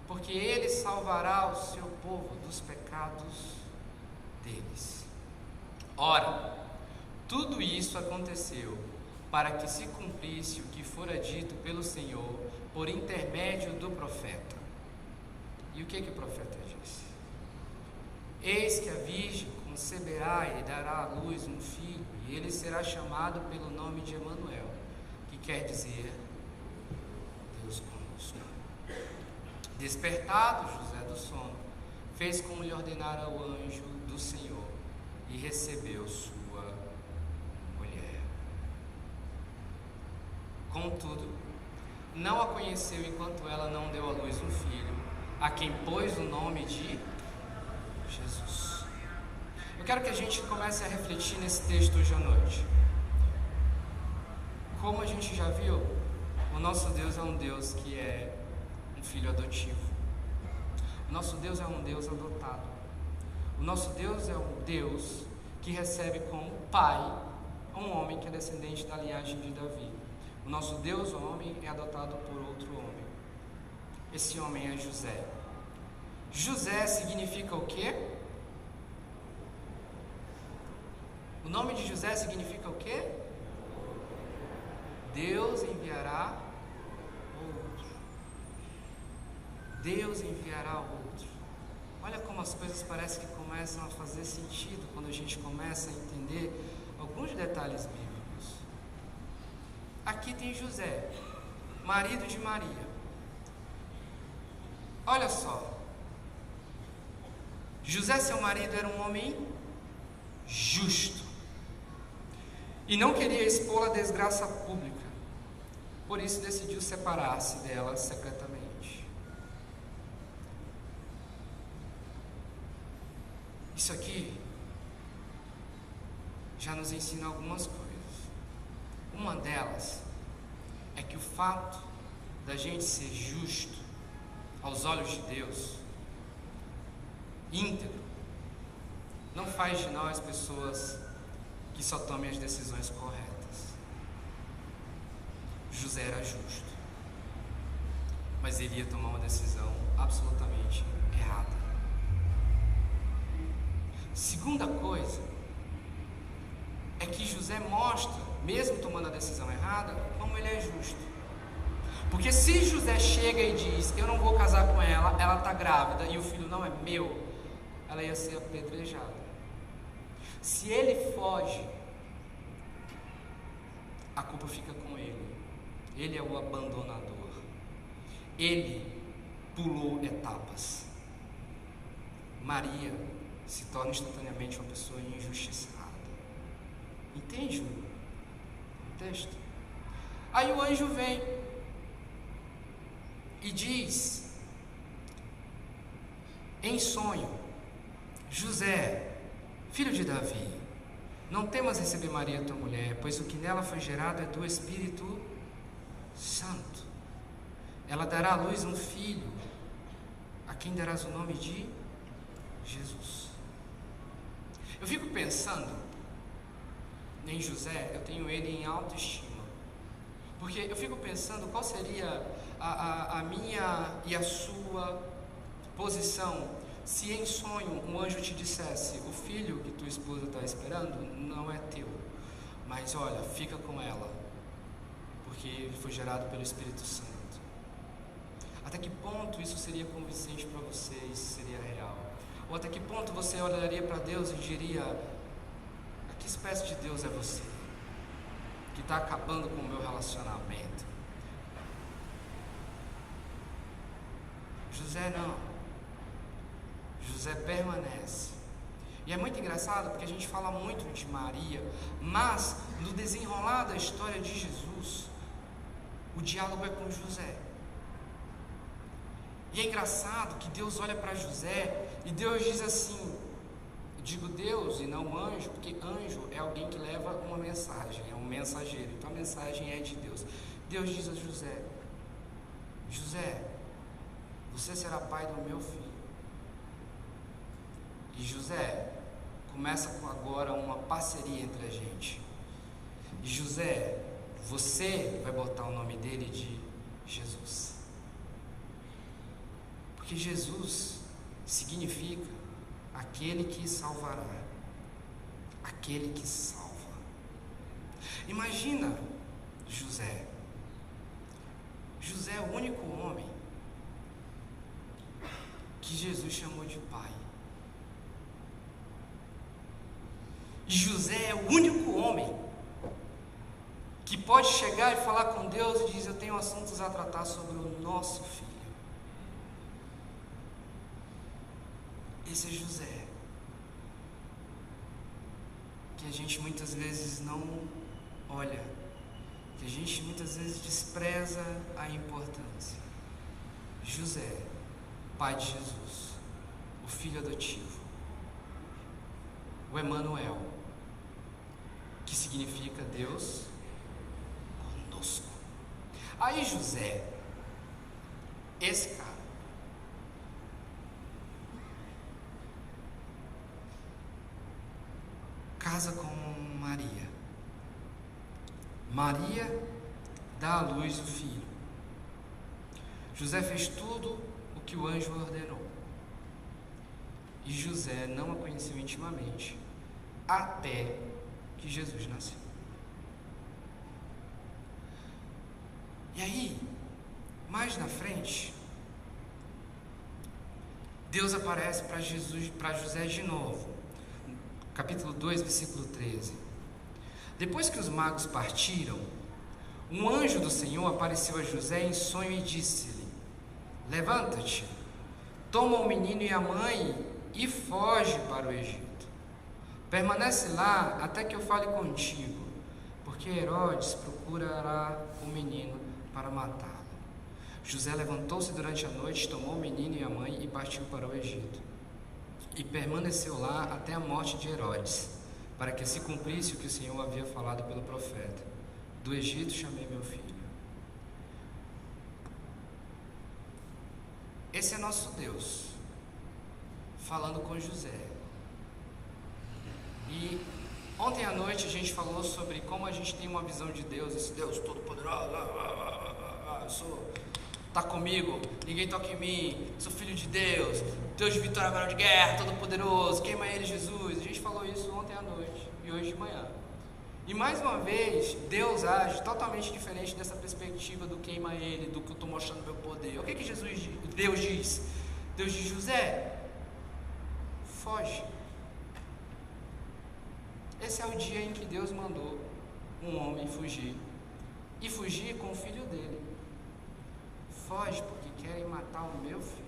porque ele salvará o seu povo dos pecados deles. Ora, tudo isso aconteceu para que se cumprisse o que fora dito pelo Senhor por intermédio do profeta. E o que o profeta disse? Eis que a virgem conceberá e dará à luz um filho, e ele será chamado pelo nome de Emanuel, que quer dizer Deus conosco. Despertado José do sono, fez como lhe ordenara o anjo do Senhor e recebeu sua mulher. Contudo, não a conheceu enquanto ela não deu à luz um filho, a quem pôs o nome de Jesus. Eu quero que a gente comece a refletir nesse texto hoje à noite. Como a gente já viu, o nosso Deus é um Deus que é um filho adotivo. O nosso Deus é um Deus adotado. O nosso Deus é um Deus que recebe como pai um homem que é descendente da linhagem de Davi. O nosso Deus, o homem, é adotado por outro homem. Esse homem é José. José significa o quê? O nome de José significa o quê? Deus enviará outro. Deus enviará outro. Olha como as coisas parecem que começam a fazer sentido quando a gente começa a entender alguns detalhes bíblicos. Aqui tem José, marido de Maria. Olha só. José, seu marido, era um homem justo e não queria expô-la à desgraça pública. Por isso decidiu separar-se dela secretamente. Isso aqui já nos ensina algumas coisas. Uma delas é que o fato da gente ser justo aos olhos de Deus, íntegro, não faz de nós pessoas que só tomem as decisões corretas. José era justo, mas ele ia tomar uma decisão absolutamente errada. Segunda coisa é que José mostra, mesmo tomando a decisão errada, como ele é justo. Porque se José chega e diz, eu não vou casar com ela, ela está grávida e o filho não é meu, ela ia ser apedrejada. Se ele foge, a culpa fica com ele. Ele é o abandonador. Ele pulou etapas. Maria se torna instantaneamente uma pessoa injustiçada. Entende o texto? Aí o anjo vem e diz em sonho: José, filho de Davi, não temas receber Maria tua mulher, pois o que nela foi gerado é do Espírito Santo. Ela dará à luz um filho, a quem darás o nome de Jesus. Eu fico pensando em José, eu tenho ele em alta estima, porque eu fico pensando qual seria a minha e a sua posição se em sonho um anjo te dissesse: o filho que tua esposa está esperando não é teu, mas olha, fica com ela, porque ele foi gerado pelo Espírito Santo. Até que ponto isso seria convincente para você? Isso seria real? Ou até que ponto você olharia para Deus e diria: que espécie de Deus é você, que está acabando com o meu relacionamento? José não. José permanece. E é muito engraçado porque a gente fala muito de Maria, mas no desenrolar da história de Jesus, o diálogo é com José. E é engraçado que Deus olha para José e Deus diz assim, digo Deus e não anjo, porque anjo é alguém que leva uma mensagem, é um mensageiro, então a mensagem é de Deus. Deus diz a José: José, você será pai do meu filho. E José começa com agora uma parceria entre a gente. E José, você vai botar o nome dele de Jesus. Porque Jesus significa aquele que salvará, aquele que salva. Imagina José. José é o único homem que Jesus chamou de pai. E José é o único homem que pode chegar e falar com Deus e diz: eu tenho assuntos a tratar sobre o nosso filho. Esse é José, que a gente muitas vezes não olha, que a gente muitas vezes despreza a importância. José, pai de Jesus, o filho adotivo, o Emanuel, que significa Deus conosco. Aí José, esse cara, casa com Maria. Maria dá à luz o filho. José fez tudo o que o anjo ordenou. E José não a conheceu intimamente até que Jesus nasceu. E aí, mais na frente, Deus aparece para José de novo. Capítulo 2, versículo 13. Depois que os magos partiram, um anjo do Senhor apareceu a José em sonho e disse-lhe: levanta-te, toma o menino e a mãe e foge para o Egito. Permanece lá até que eu fale contigo, porque Herodes procurará o menino para matá-lo. José levantou-se durante a noite, tomou o menino e a mãe e partiu para o Egito. E permaneceu lá até a morte de Herodes, para que se cumprisse o que o Senhor havia falado pelo profeta: do Egito chamei meu filho. Esse é nosso Deus, falando com José. E ontem à noite a gente falou sobre como a gente tem uma visão de Deus, esse Deus todo poderoso, está comigo, ninguém toca em mim, sou filho de Deus, Deus de vitória, varão de guerra, todo poderoso, queima ele, Jesus. A gente falou isso ontem à noite e hoje de manhã. E mais uma vez, Deus age totalmente diferente dessa perspectiva do queima ele, do que eu estou mostrando meu poder. O que Deus diz? Deus diz: José, foge. Esse é o dia em que Deus mandou um homem fugir, e fugir com o filho dele. Foge porque querem matar o meu filho.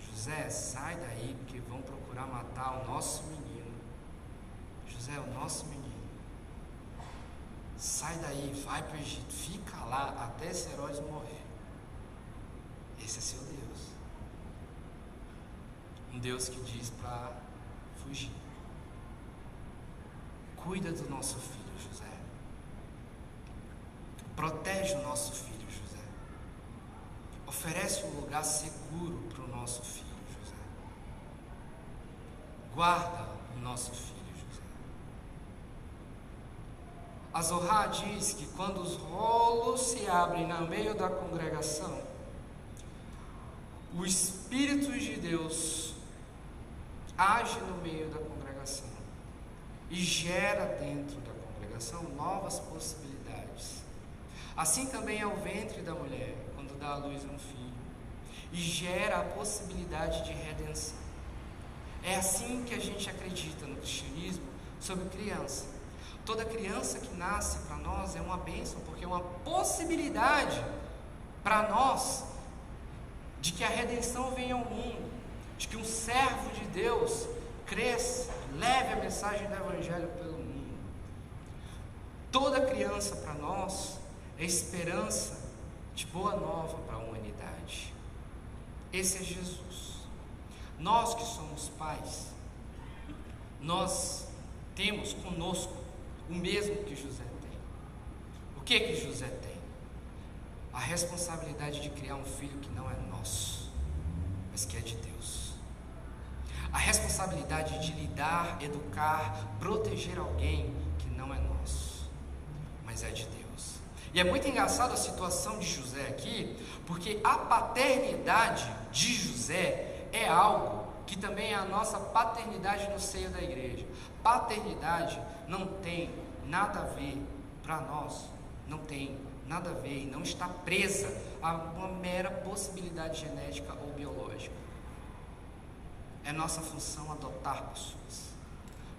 José, sai daí porque vão procurar matar o nosso menino. José é o nosso menino. Sai daí, vai para o Egito, fica lá até esse Herodes morrer. Esse é seu Deus. Um Deus que diz para fugir. Cuida do nosso filho, José. Protege o nosso filho, José. Oferece um lugar seguro para o nosso filho, José. Guarda o nosso filho, José. A Zohar diz que quando os rolos se abrem no meio da congregação, o Espírito de Deus age no meio da congregação e gera dentro da congregação novas possibilidades. Assim também é o ventre da mulher quando dá à luz um filho e gera a possibilidade de redenção. É assim que a gente acredita no cristianismo sobre criança. Toda criança que nasce para nós é uma bênção, porque é uma possibilidade para nós de que a redenção venha ao mundo, de que um servo de Deus cresça, leve a mensagem do Evangelho pelo mundo. Toda criança para nós é esperança de boa nova para a humanidade. Esse é Jesus. Nós que somos pais, nós temos conosco o mesmo que José tem. O que José tem? A responsabilidade de criar um filho que não é nosso, mas que é de Deus. A responsabilidade de lidar, educar, proteger alguém que não é nosso. mas é de Deus. E é muito engraçado a situação de José aqui, porque a paternidade de José é algo que também é a nossa paternidade no seio da igreja. Paternidade não tem nada a ver para nós, não tem nada a ver e não está presa a uma mera possibilidade genética ou biológica. É nossa função adotar pessoas,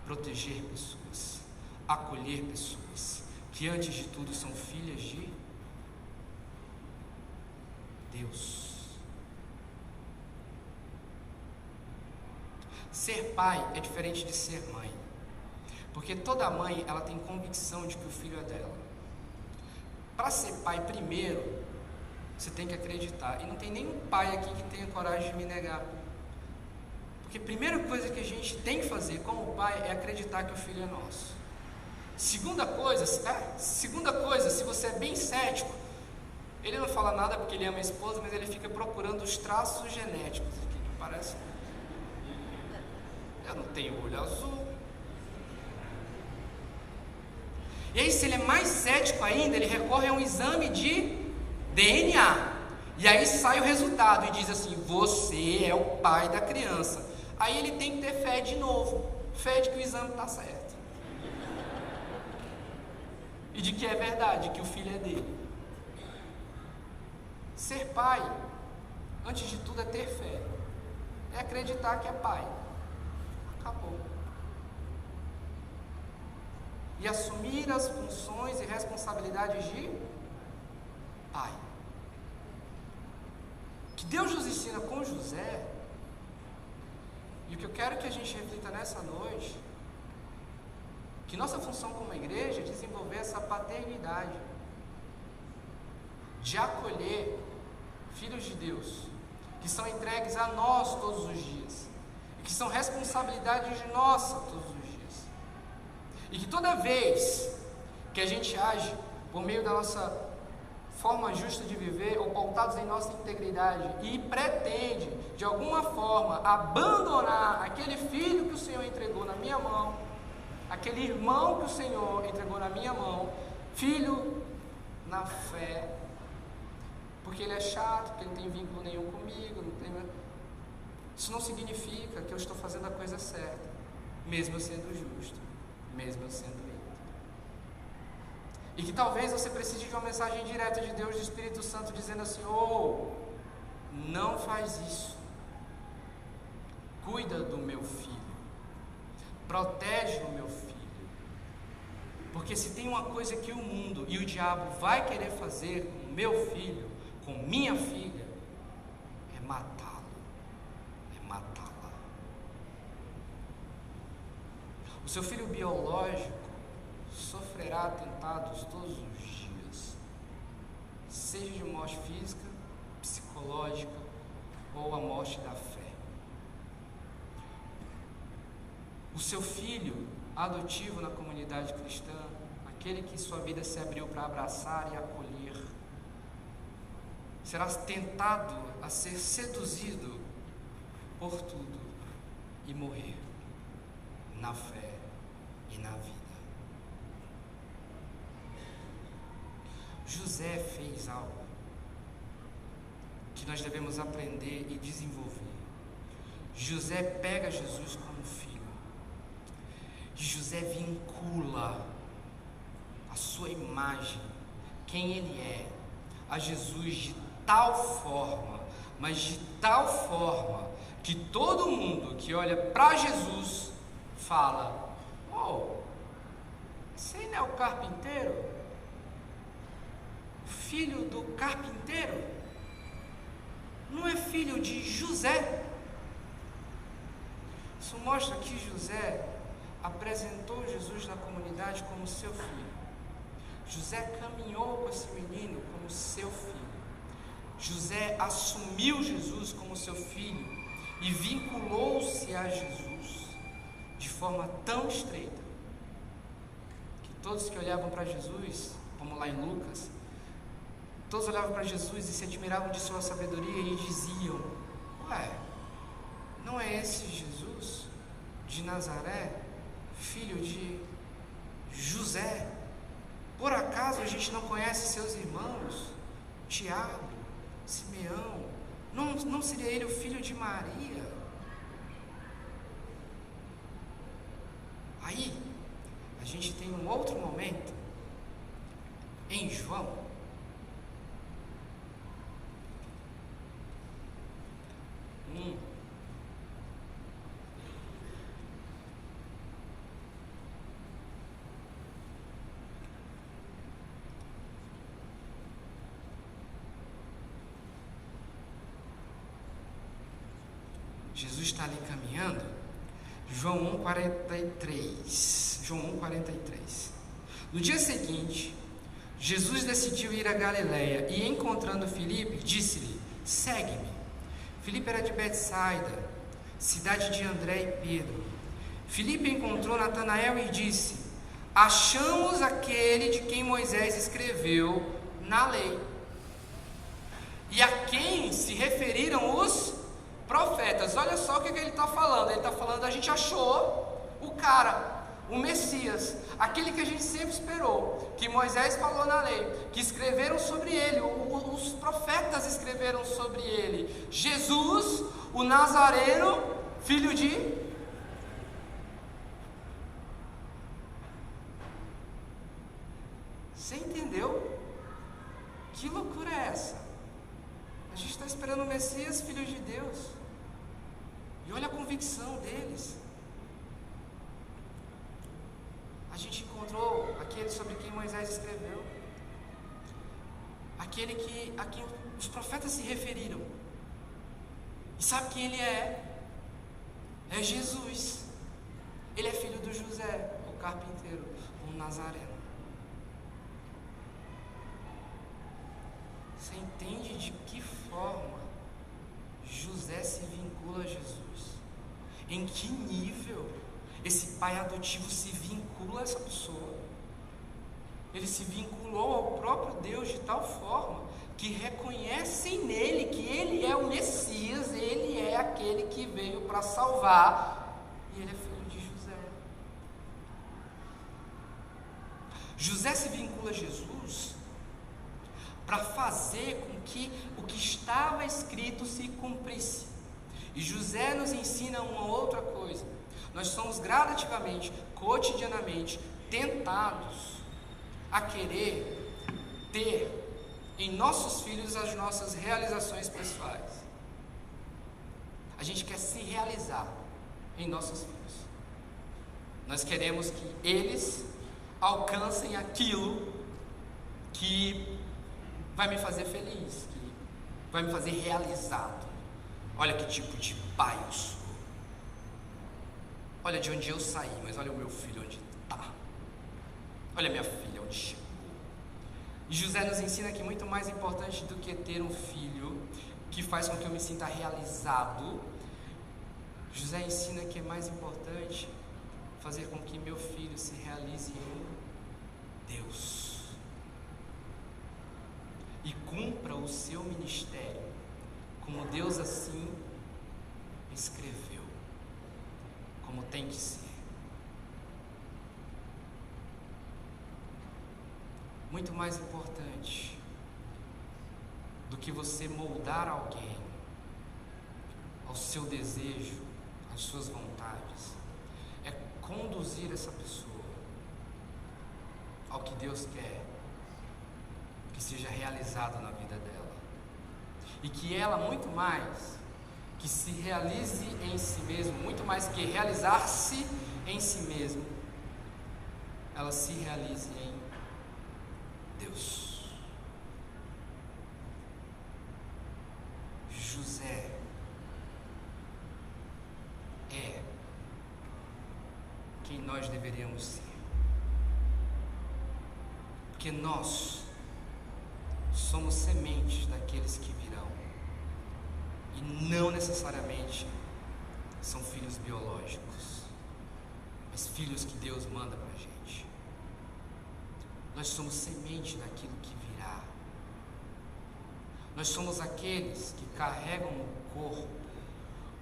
proteger pessoas, acolher pessoas, que antes de tudo são filhas de Deus. Ser pai é diferente de ser mãe, porque toda mãe ela tem convicção de que o filho é dela. Para ser pai, primeiro, você tem que acreditar, e não tem nenhum pai aqui que tenha coragem de me negar, porque a primeira coisa que a gente tem que fazer como pai é acreditar que o filho é nosso. Segunda coisa, se você é bem cético, ele não fala nada porque ele ama a esposa, mas ele fica procurando os traços genéticos aqui, que parece. Eu não tenho olho azul. E aí, se ele é mais cético ainda, ele recorre a um exame de DNA. E aí sai o resultado e diz assim: você é o pai da criança. Aí ele tem que ter fé de novo, fé de que o exame está certo. E de que é verdade, que o filho é dele. Ser pai, antes de tudo, é ter fé. É acreditar que é pai. Acabou. E assumir as funções e responsabilidades de pai. Que Deus nos ensina com José, e o que eu quero que a gente reflita nessa noite, que nossa função como igreja é desenvolver essa paternidade, de acolher filhos de Deus, que são entregues a nós todos os dias, e que são responsabilidades nossa todos os dias, e que toda vez que a gente age por meio da nossa forma justa de viver, ou pautados em nossa integridade, e pretende, de alguma forma, abandonar aquele filho que o Senhor entregou na minha mão, aquele irmão que o Senhor entregou na minha mão, filho na fé, porque ele é chato, porque ele não tem vínculo nenhum comigo, isso não significa que eu estou fazendo a coisa certa, mesmo eu sendo justo, mesmo eu sendo íntegro. E que talvez você precise de uma mensagem direta de Deus, do Espírito Santo, dizendo assim: não faz isso, cuida do meu filho, protege o meu filho, porque se tem uma coisa que o mundo e o diabo vai querer fazer com o meu filho, com minha filha, é matá-lo, é matá-la. O seu filho biológico sofrerá atentados todos os dias, seja de morte física, psicológica ou a morte da fé. O seu filho adotivo na comunidade cristã, aquele que sua vida se abriu para abraçar e acolher, será tentado a ser seduzido por tudo e morrer na fé e na vida. José fez algo que nós devemos aprender e desenvolver. José pega Jesus como filho, e José vincula a sua imagem, quem ele é, a Jesus de tal forma, mas de tal forma, que todo mundo que olha para Jesus fala: esse aí não é o carpinteiro? Filho do carpinteiro? Não é filho de José? Isso mostra que José apresentou Jesus na comunidade como seu filho. José caminhou com esse menino como seu filho. José assumiu Jesus como seu filho e vinculou-se a Jesus de forma tão estreita que todos que olhavam para Jesus, como lá em Lucas, todos olhavam para Jesus e se admiravam de sua sabedoria e diziam: não é esse Jesus de Nazaré, filho de José? Por acaso a gente não conhece seus irmãos? Tiago, Simeão, não seria ele o filho de Maria? Aí, a gente tem um outro momento, em João, Jesus está ali caminhando, João 1,43. João 1,43. No dia seguinte, Jesus decidiu ir a Galiléia e, encontrando Filipe, disse-lhe: segue-me. Filipe era de Betsaida, cidade de André e Pedro. Filipe encontrou Natanael e disse: achamos aquele de quem Moisés escreveu na lei, e a quem se referiram os profetas. Olha só o que ele está falando. Ele está falando: a gente achou o cara, o Messias, aquele que a gente sempre esperou, que Moisés falou na lei, que escreveram sobre ele, os profetas escreveram sobre ele, Jesus, o Nazareno, filho de... Você entendeu? Que loucura é essa? A gente está esperando o Messias, filho de Deus, e olha a convicção deles. A gente encontrou aquele sobre quem Moisés escreveu, aquele a quem os profetas se referiram. E sabe quem ele é? É Jesus. Ele é filho do José, o carpinteiro, o Nazareno. Você entende de que forma José se vincula a Jesus? Em que nível esse pai adotivo se vincula a essa pessoa? Ele se vinculou ao próprio Deus de tal forma que reconhecem nele que ele é o Messias, ele é aquele que veio para salvar, e ele é filho de José. José se vincula a Jesus para fazer com que o que estava escrito se cumprisse. E José nos ensina uma outra coisa: nós somos gradativamente, cotidianamente, tentados a querer ter em nossos filhos as nossas realizações pessoais. A gente quer se realizar em nossos filhos. Nós queremos que eles alcancem aquilo que vai me fazer feliz, que vai me fazer realizado. Olha que tipo de pai eu sou. Olha de onde eu saí, mas olha o meu filho onde está. Olha minha filha onde chegou. E José nos ensina que muito mais importante do que ter um filho que faz com que eu me sinta realizado, José ensina que é mais importante fazer com que meu filho se realize em Deus e cumpra o seu ministério como Deus assim escreveu, como tem que ser. Muito mais importante do que você moldar alguém ao seu desejo, às suas vontades, é conduzir essa pessoa ao que Deus quer que seja realizado na vida dela, e que ela, muito mais que se realize em si mesmo, muito mais que realizar-se em si mesmo, ela se realize em Deus. José é quem nós deveríamos ser, porque nós somos sementes daqueles que virão, e não necessariamente são filhos biológicos, mas filhos que Deus manda para a gente. Nós somos semente daquilo que virá. Nós somos aqueles que carregam no corpo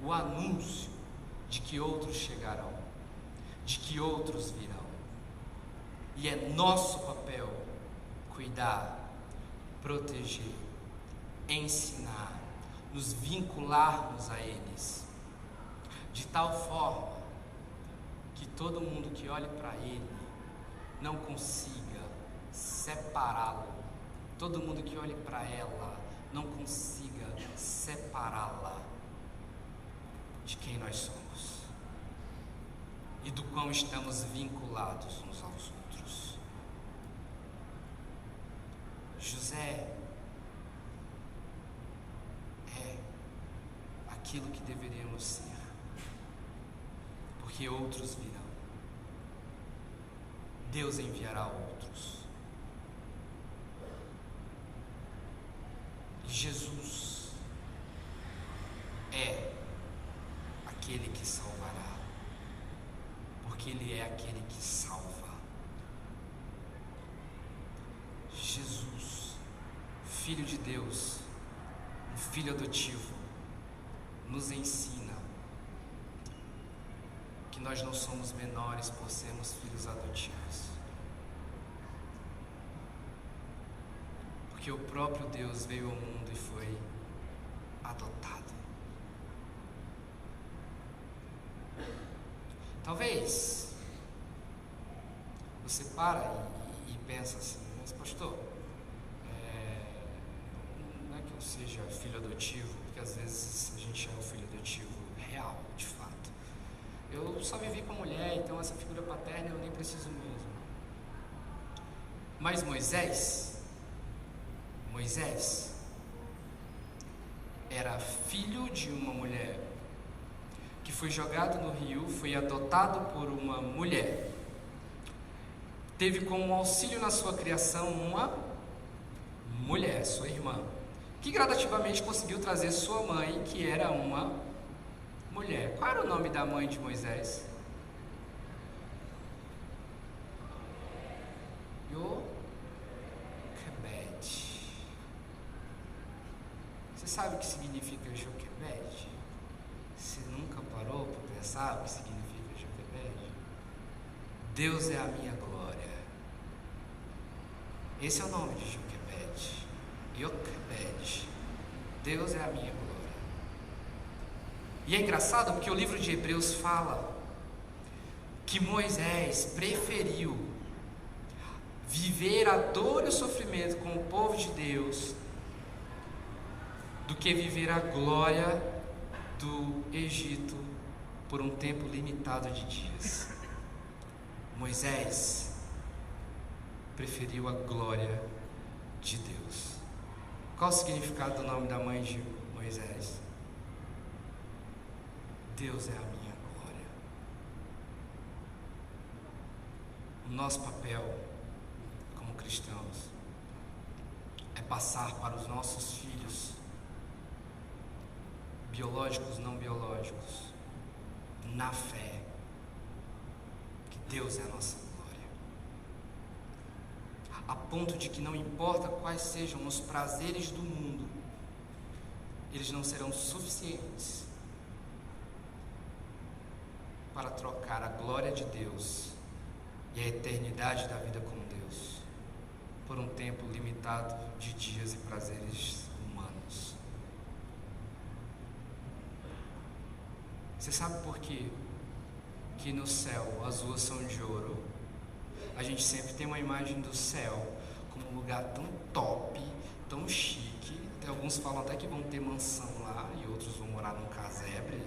o anúncio de que outros chegarão, de que outros virão. E é nosso papel cuidar, proteger, ensinar, nos vincularmos a eles, de tal forma que todo mundo que olhe para ele não consiga separá-lo, todo mundo que olhe para ela não consiga separá-la de quem nós somos e do quão estamos vinculados uns aos outros. José é aquilo que deveríamos ser, porque outros virão. Deus enviará outros. E Jesus é aquele que salvará, porque Ele é aquele que salva. Jesus, Filho de Deus, um filho adotivo, nos ensina que nós não somos menores por sermos filhos adotivos, porque o próprio Deus veio ao mundo e foi adotado. Talvez você para e pensa assim, mas pastor, não é que eu seja filho adotivo, porque às vezes a gente é o filho adotivo real, de fato. Eu só vivi com mulher, então essa figura paterna eu nem preciso mesmo. Mas Moisés era filho de uma mulher que foi jogado no rio, foi adotado por uma mulher, teve como auxílio na sua criação uma mulher, sua irmã, que gradativamente conseguiu trazer sua mãe, que era uma mulher. Qual era o nome da mãe de Moisés? Joquebede. Você sabe o que significa Joquebede? Você nunca parou para pensar o que significa Joquebede? Deus é a minha glória. Esse é o nome de Joquebede. Joquebede. Deus é a minha glória. E é engraçado porque o livro de Hebreus fala que Moisés preferiu viver a dor e o sofrimento com o povo de Deus do que viver a glória do Egito por um tempo limitado de dias. Moisés preferiu a glória de Deus. Qual o significado do nome da mãe de Moisés? Deus é a minha glória. O nosso papel como cristãos é passar para os nossos filhos, biológicos, não biológicos, na fé, que Deus é a nossa glória, a ponto de que não importa quais sejam os prazeres do mundo, eles não serão suficientes para trocar a glória de Deus e a eternidade da vida com Deus por um tempo limitado de dias e prazeres humanos. Você sabe por quê? Que no céu as ruas são de ouro. A gente sempre tem uma imagem do céu como um lugar tão top, tão chique. Até alguns falam até que vão ter mansão lá e outros vão morar num casebre.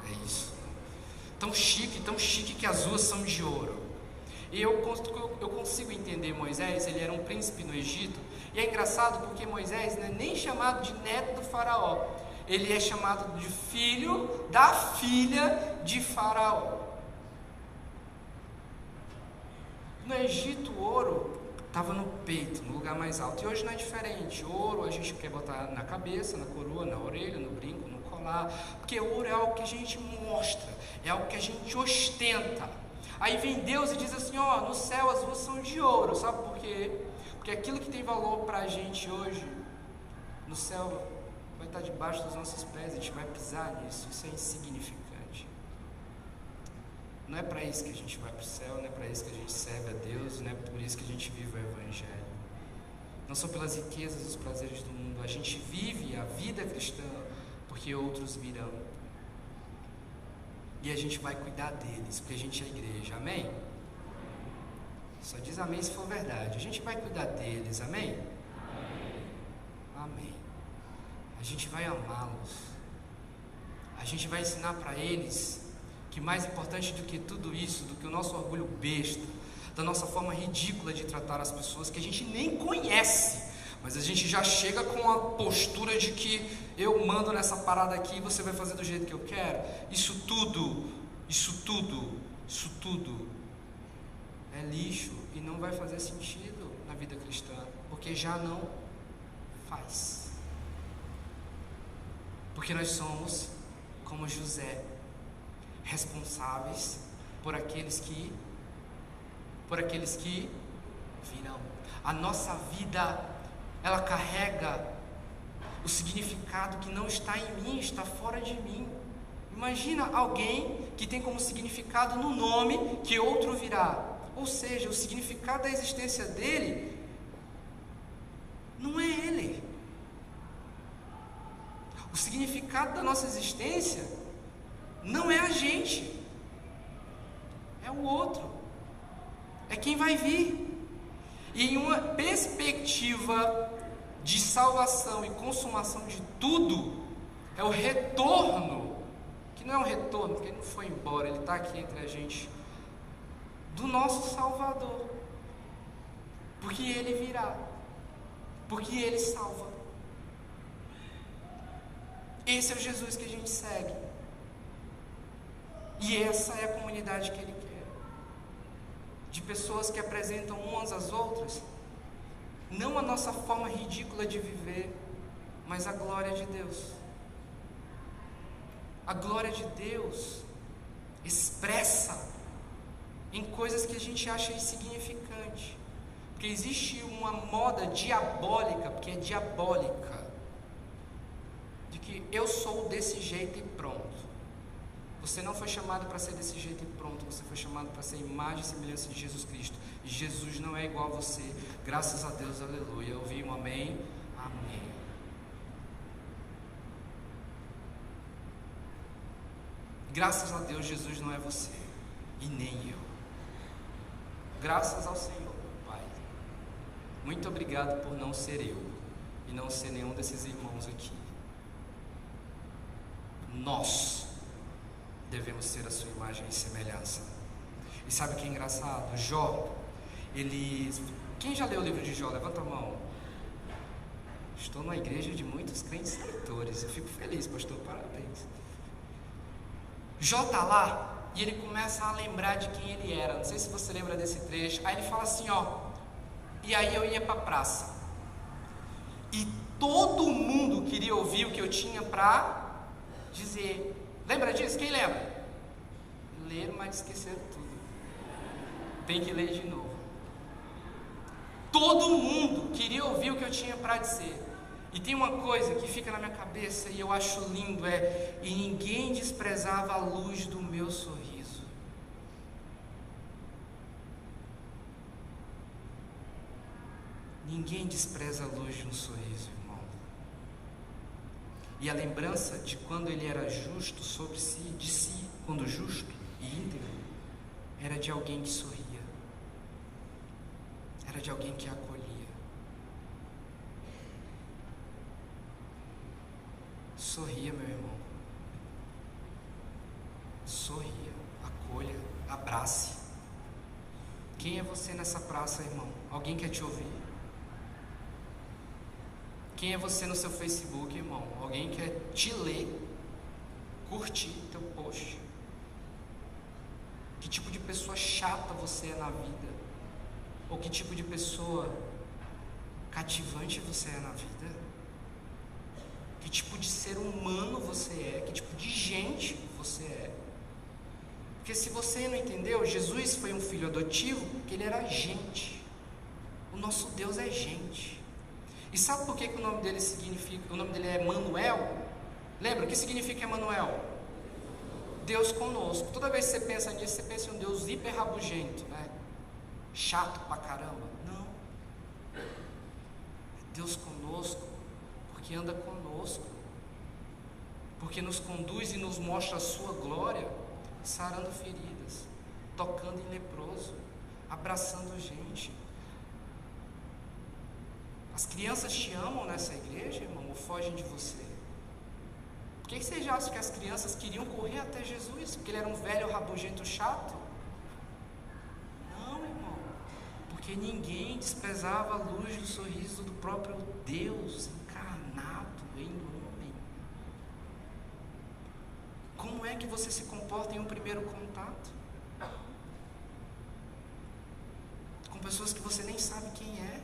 É isso. Tão chique que as ruas são de ouro. E eu consigo entender Moisés. Ele era um príncipe no Egito. E é engraçado porque Moisés não é nem chamado de neto do faraó. Ele é chamado de filho da filha de Faraó. No Egito, o ouro estava no peito, no lugar mais alto. E hoje não é diferente. Ouro a gente quer botar na cabeça, na coroa, na orelha, no brinco, no colar. Porque ouro é algo que a gente mostra, é algo que a gente ostenta. Aí vem Deus e diz assim, ó, no céu as ruas são de ouro. Sabe por quê? Porque aquilo que tem valor para a gente hoje, no céu, vai estar debaixo dos nossos pés, a gente vai pisar nisso. Isso é insignificante. Não é para isso que a gente vai para o céu, não é para isso que a gente serve a Deus, não é por isso que a gente vive o Evangelho. não são pelas riquezas e os prazeres do mundo. A gente vive a vida cristã porque outros virão. E a gente vai cuidar deles, porque a gente é a igreja, amém? Só diz amém se for verdade. A gente vai cuidar deles, amém? Amém. A gente vai amá-los. A gente vai ensinar para eles que mais importante do que tudo isso, do que o nosso orgulho besta, da nossa forma ridícula de tratar as pessoas que a gente nem conhece, mas a gente já chega com a postura de que eu mando nessa parada aqui e você vai fazer do jeito que eu quero. Isso tudo é lixo e não vai fazer sentido na vida cristã, porque já não faz. Porque nós somos como José, responsáveis por aqueles que virão. A nossa vida, ela carrega o significado que não está em mim, está fora de mim. Imagina alguém que tem como significado no nome que outro virá. Ou seja, o significado da existência dele não é ele. O significado da nossa existência não é a gente, é o outro, é quem vai vir. E em uma perspectiva de salvação e consumação de tudo, é o retorno, que não é um retorno, porque ele não foi embora, ele está aqui entre a gente, do nosso Salvador, porque ele virá, porque ele salva. Esse é o Jesus que a gente segue, e essa é a comunidade que ele quer, de pessoas que apresentam umas às outras, não a nossa forma ridícula de viver, mas a glória de Deus. A glória de Deus expressa em coisas que a gente acha insignificante, porque existe uma moda diabólica, porque é diabólica, de que eu sou desse jeito e pronto. Você não foi chamado para ser desse jeito e pronto, você foi chamado para ser imagem e semelhança de Jesus Cristo, e Jesus não é igual a você, graças a Deus, aleluia. Eu ouvi um amém, amém. Graças a Deus, Jesus não é você, e nem eu. Graças ao Senhor, Pai. Muito obrigado por não ser eu, e não ser nenhum desses irmãos aqui. Nós devemos ser a sua imagem e semelhança. E sabe o que é engraçado? Jó, quem já leu o livro de Jó? Levanta a mão. Estou numa igreja de muitos crentes leitores. Eu fico feliz, pastor, parabéns. Jó está lá e ele começa a lembrar de quem ele era. Não sei se você lembra desse trecho. Aí ele fala assim, e aí eu ia para a praça e todo mundo queria ouvir o que eu tinha para dizer. Lembra disso? Quem lembra? Leram, mas esqueceram tudo. Tem que ler de novo. Todo mundo queria ouvir o que eu tinha para dizer. E tem uma coisa que fica na minha cabeça e eu acho lindo, e ninguém desprezava a luz do meu sorriso. Ninguém despreza a luz de um sorriso, irmão. E a lembrança de quando ele era justo sobre si, de si, quando justo e íntegro, era de alguém que sorria, era de alguém que acolhia. Sorria, meu irmão. Sorria, acolha, abrace. Quem é você nessa praça, irmão? Alguém quer te ouvir? Quem é você no seu Facebook, irmão? Alguém quer te ler, curtir teu post? Que tipo de pessoa chata você é na vida? Ou que tipo de pessoa cativante você é na vida? Que tipo de ser humano você é? Que tipo de gente você é? Porque se você não entendeu, Jesus foi um filho adotivo porque ele era gente. O nosso Deus é gente. E sabe por que o nome dele significa? O nome dele é Emanuel? Lembra o que significa Emanuel? Deus conosco. Toda vez que você pensa nisso, você pensa em um Deus hiper rabugento, né? Chato pra caramba. Não. Deus conosco, porque anda conosco, porque nos conduz e nos mostra a sua glória, sarando feridas, tocando em leproso, abraçando gente. As crianças te amam nessa igreja, irmão, ou fogem de você? Por que vocês acham que as crianças queriam correr até Jesus? Porque ele era um velho rabugento chato? Não, irmão, porque ninguém desprezava a luz do sorriso do próprio Deus encarnado em homem. Como é que você se comporta em um primeiro contato? Com pessoas que você nem sabe quem é.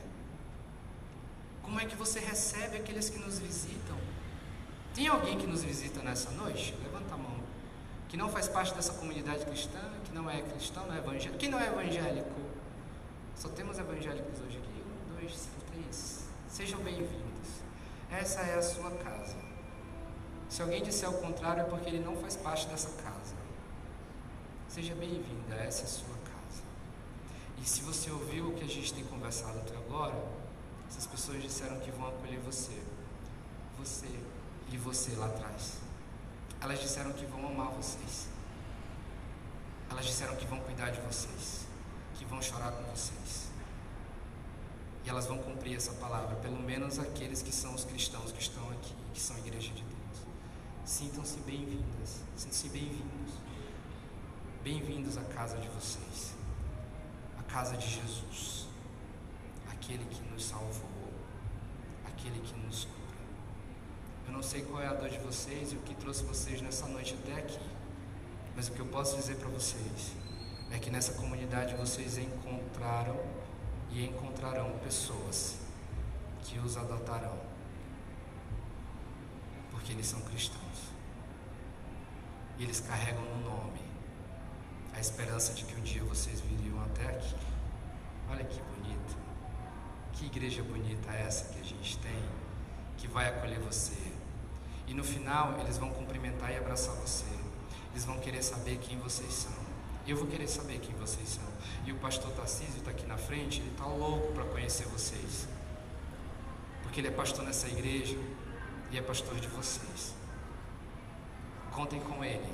Como é que você recebe aqueles que nos visitam? Tem alguém que nos visita nessa noite? Levanta a mão. Que não faz parte dessa comunidade cristã, que não é cristão, não é evangélico. Que não é evangélico? Só temos evangélicos hoje aqui. 1, 2, 3. Sejam bem-vindos. Essa é a sua casa. Se alguém disser o contrário, é porque ele não faz parte dessa casa. Seja bem-vinda, essa é a sua casa. E se você ouviu o que a gente tem conversado até agora, essas pessoas disseram que vão acolher você e você lá atrás. Elas disseram que vão amar vocês. Elas disseram que vão cuidar de vocês, que vão chorar com vocês. E elas vão cumprir essa palavra, pelo menos aqueles que são os cristãos que estão aqui, que são a igreja de Deus. Sintam-se bem-vindas, sintam-se bem-vindos. Bem-vindos à casa de vocês, à casa de Jesus, aquele que nos salvou, aquele que nos cura. Eu não sei qual é a dor de vocês e o que trouxe vocês nessa noite até aqui, mas o que eu posso dizer para vocês é que nessa comunidade vocês encontraram e encontrarão pessoas que os adotarão, porque eles são cristãos e eles carregam no nome a esperança de que um dia vocês viriam até aqui. Olha que bonito, que igreja bonita é essa que a gente tem, que vai acolher você. E no final eles vão cumprimentar e abraçar você. Eles vão querer saber quem vocês são. Eu vou querer saber quem vocês são. E o pastor Tarcísio está aqui na frente, ele está louco para conhecer vocês, porque ele é pastor nessa igreja e é pastor de vocês. Contem com ele,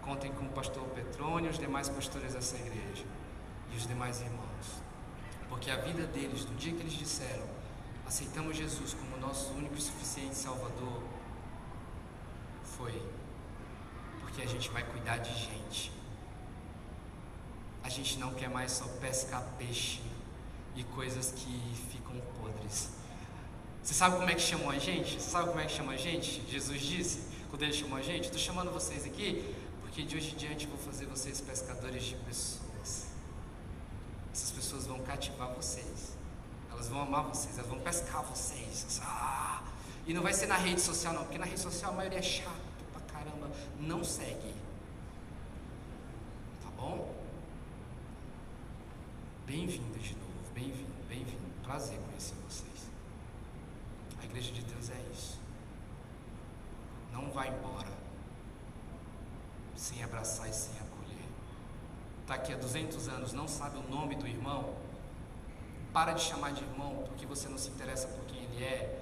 contem com o pastor Petrônio e os demais pastores dessa igreja e os demais irmãos, porque a vida deles, do dia que eles disseram aceitamos Jesus como nosso único e suficiente Salvador, foi porque a gente vai cuidar de gente. A gente não quer mais só pescar peixe e coisas que ficam podres. Você sabe como é que chamou a gente? Você sabe como é que chama a gente? Jesus disse, quando ele chamou a gente: estou chamando vocês aqui porque de hoje em diante eu vou fazer vocês pescadores de pessoas. Essas pessoas vão cativar vocês, elas vão amar vocês, elas vão pescar vocês. E não vai ser na rede social não, porque na rede social a maioria é chato pra caramba, não segue. Tá bom? Bem-vindo de novo, bem-vindo, bem-vindo. Prazer conhecer vocês. A igreja de Deus é isso. Não vai embora sem abraçar e sem acolher. Está aqui há 200 anos, não sabe o nome do irmão? Para de chamar de irmão porque você não se interessa por quem ele é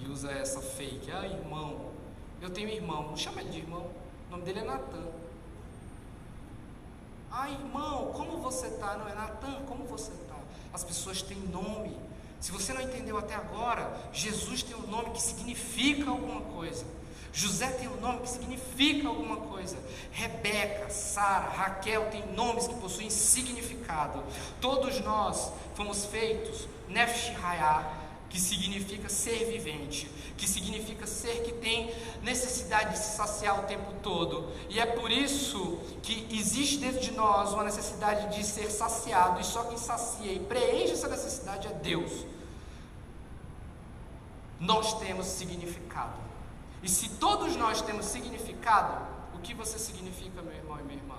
e usa essa fake. Irmão, eu tenho irmão, não chama ele de irmão, o nome dele é Natan. Irmão, como você está? Não é Natan, como você está? As pessoas têm nome. Se você não entendeu até agora, Jesus tem um nome que significa alguma coisa. José tem um nome que significa alguma coisa. Rebeca, Sara, Raquel têm nomes que possuem significado. Todos nós fomos feitos Nefesh Hayah, que significa ser vivente, que significa ser que tem necessidade de se saciar o tempo todo. E é por isso que existe dentro de nós uma necessidade de ser saciado, e só quem sacia e preenche essa necessidade é Deus. Nós temos significado. E se todos nós temos significado, o que você significa, meu irmão e minha irmã?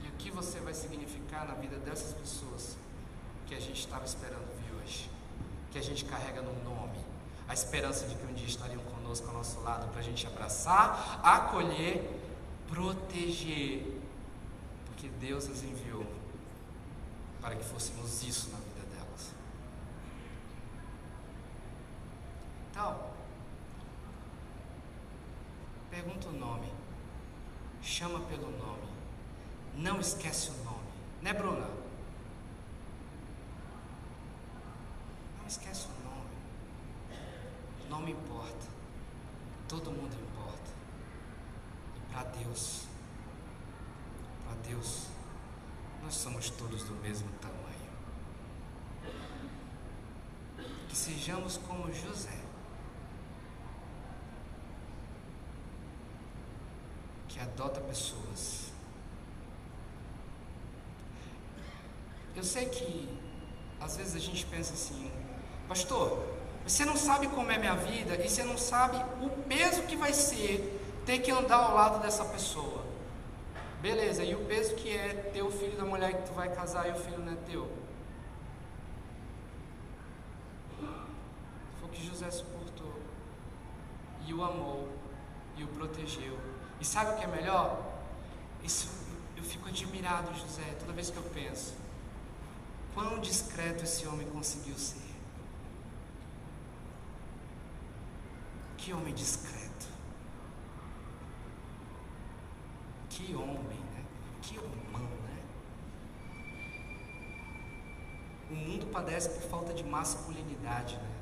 E o que você vai significar na vida dessas pessoas que a gente estava esperando vir hoje? Que a gente carrega no nome, a esperança de que um dia estariam conosco ao nosso lado para a gente abraçar, acolher, proteger, porque Deus as enviou para que fôssemos isso na vida delas. Então, pergunta o nome, chama pelo nome, não esquece o nome, né, Bruna? Não esquece o nome. O nome importa, todo mundo importa. E para Deus, nós somos todos do mesmo tamanho. Que sejamos como José, que adota pessoas. Eu sei que às vezes a gente pensa assim: pastor, você não sabe como é minha vida e você não sabe o peso que vai ser ter que andar ao lado dessa pessoa. Beleza, e o peso que é ter o filho da mulher que tu vai casar e o filho não é teu? Foi o que José suportou, e o amou, e o protegeu. E sabe o que é melhor? Isso, eu fico admirado, José, toda vez que eu penso quão discreto esse homem conseguiu ser. Que homem discreto. Que homem, né? Que homão, né? O mundo padece por falta de masculinidade, né?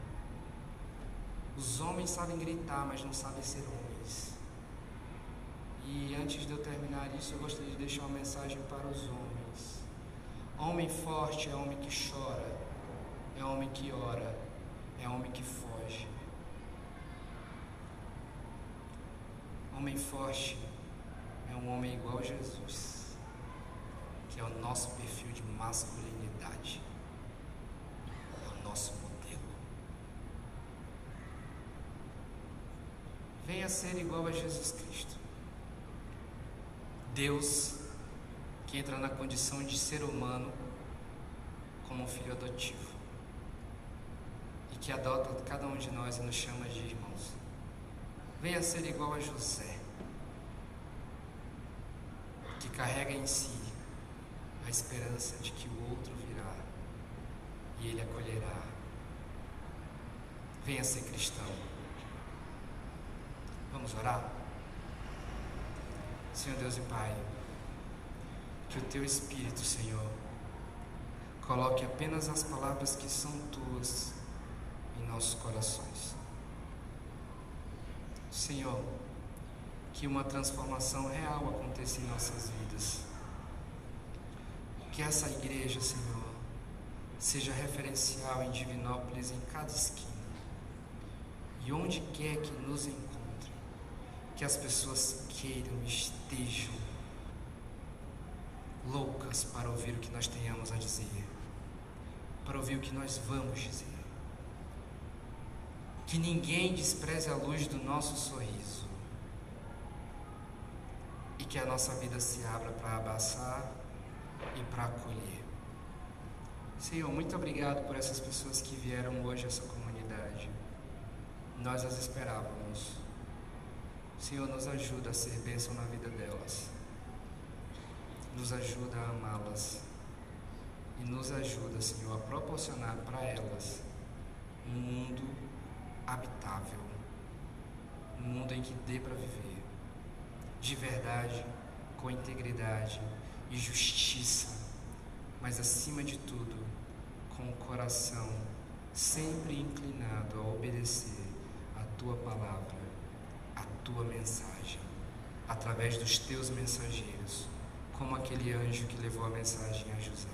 Os homens sabem gritar, mas não sabem ser homens. E antes de eu terminar isso, eu gostaria de deixar uma mensagem para os homens. Homem forte é homem que chora, é homem que ora, é homem que foge. Homem forte é um homem igual a Jesus, que é o nosso perfil de masculinidade, é o nosso modelo. Venha ser igual a Jesus Cristo, Deus que entra na condição de ser humano como um filho adotivo e que adota cada um de nós e nos chama de irmãos. Venha ser igual a José, que carrega em si a esperança de que o outro virá e ele acolherá. Venha ser cristão. Vamos orar? Senhor Deus e Pai, que o Teu Espírito, Senhor, coloque apenas as palavras que são Tuas em nossos corações. Senhor, que uma transformação real aconteça em nossas vidas. Que essa igreja, Senhor, seja referencial em Divinópolis em cada esquina. E onde quer que nos encontre, que as pessoas queiram, estejam loucas para ouvir o que nós tenhamos a dizer, para ouvir o que nós vamos dizer. Que ninguém despreze a luz do nosso sorriso e que a nossa vida se abra para abraçar e para acolher. Senhor, muito obrigado por essas pessoas que vieram hoje a essa comunidade. Nós as esperávamos. Senhor, nos ajuda a ser bênção na vida delas. Nos ajuda a amá-las. E nos ajuda, Senhor, a proporcionar para elas um mundo habitável. Um mundo em que dê para viver de verdade, com integridade e justiça, mas acima de tudo, com o coração sempre inclinado a obedecer a Tua palavra, a Tua mensagem, através dos Teus mensageiros, como aquele anjo que levou a mensagem a José.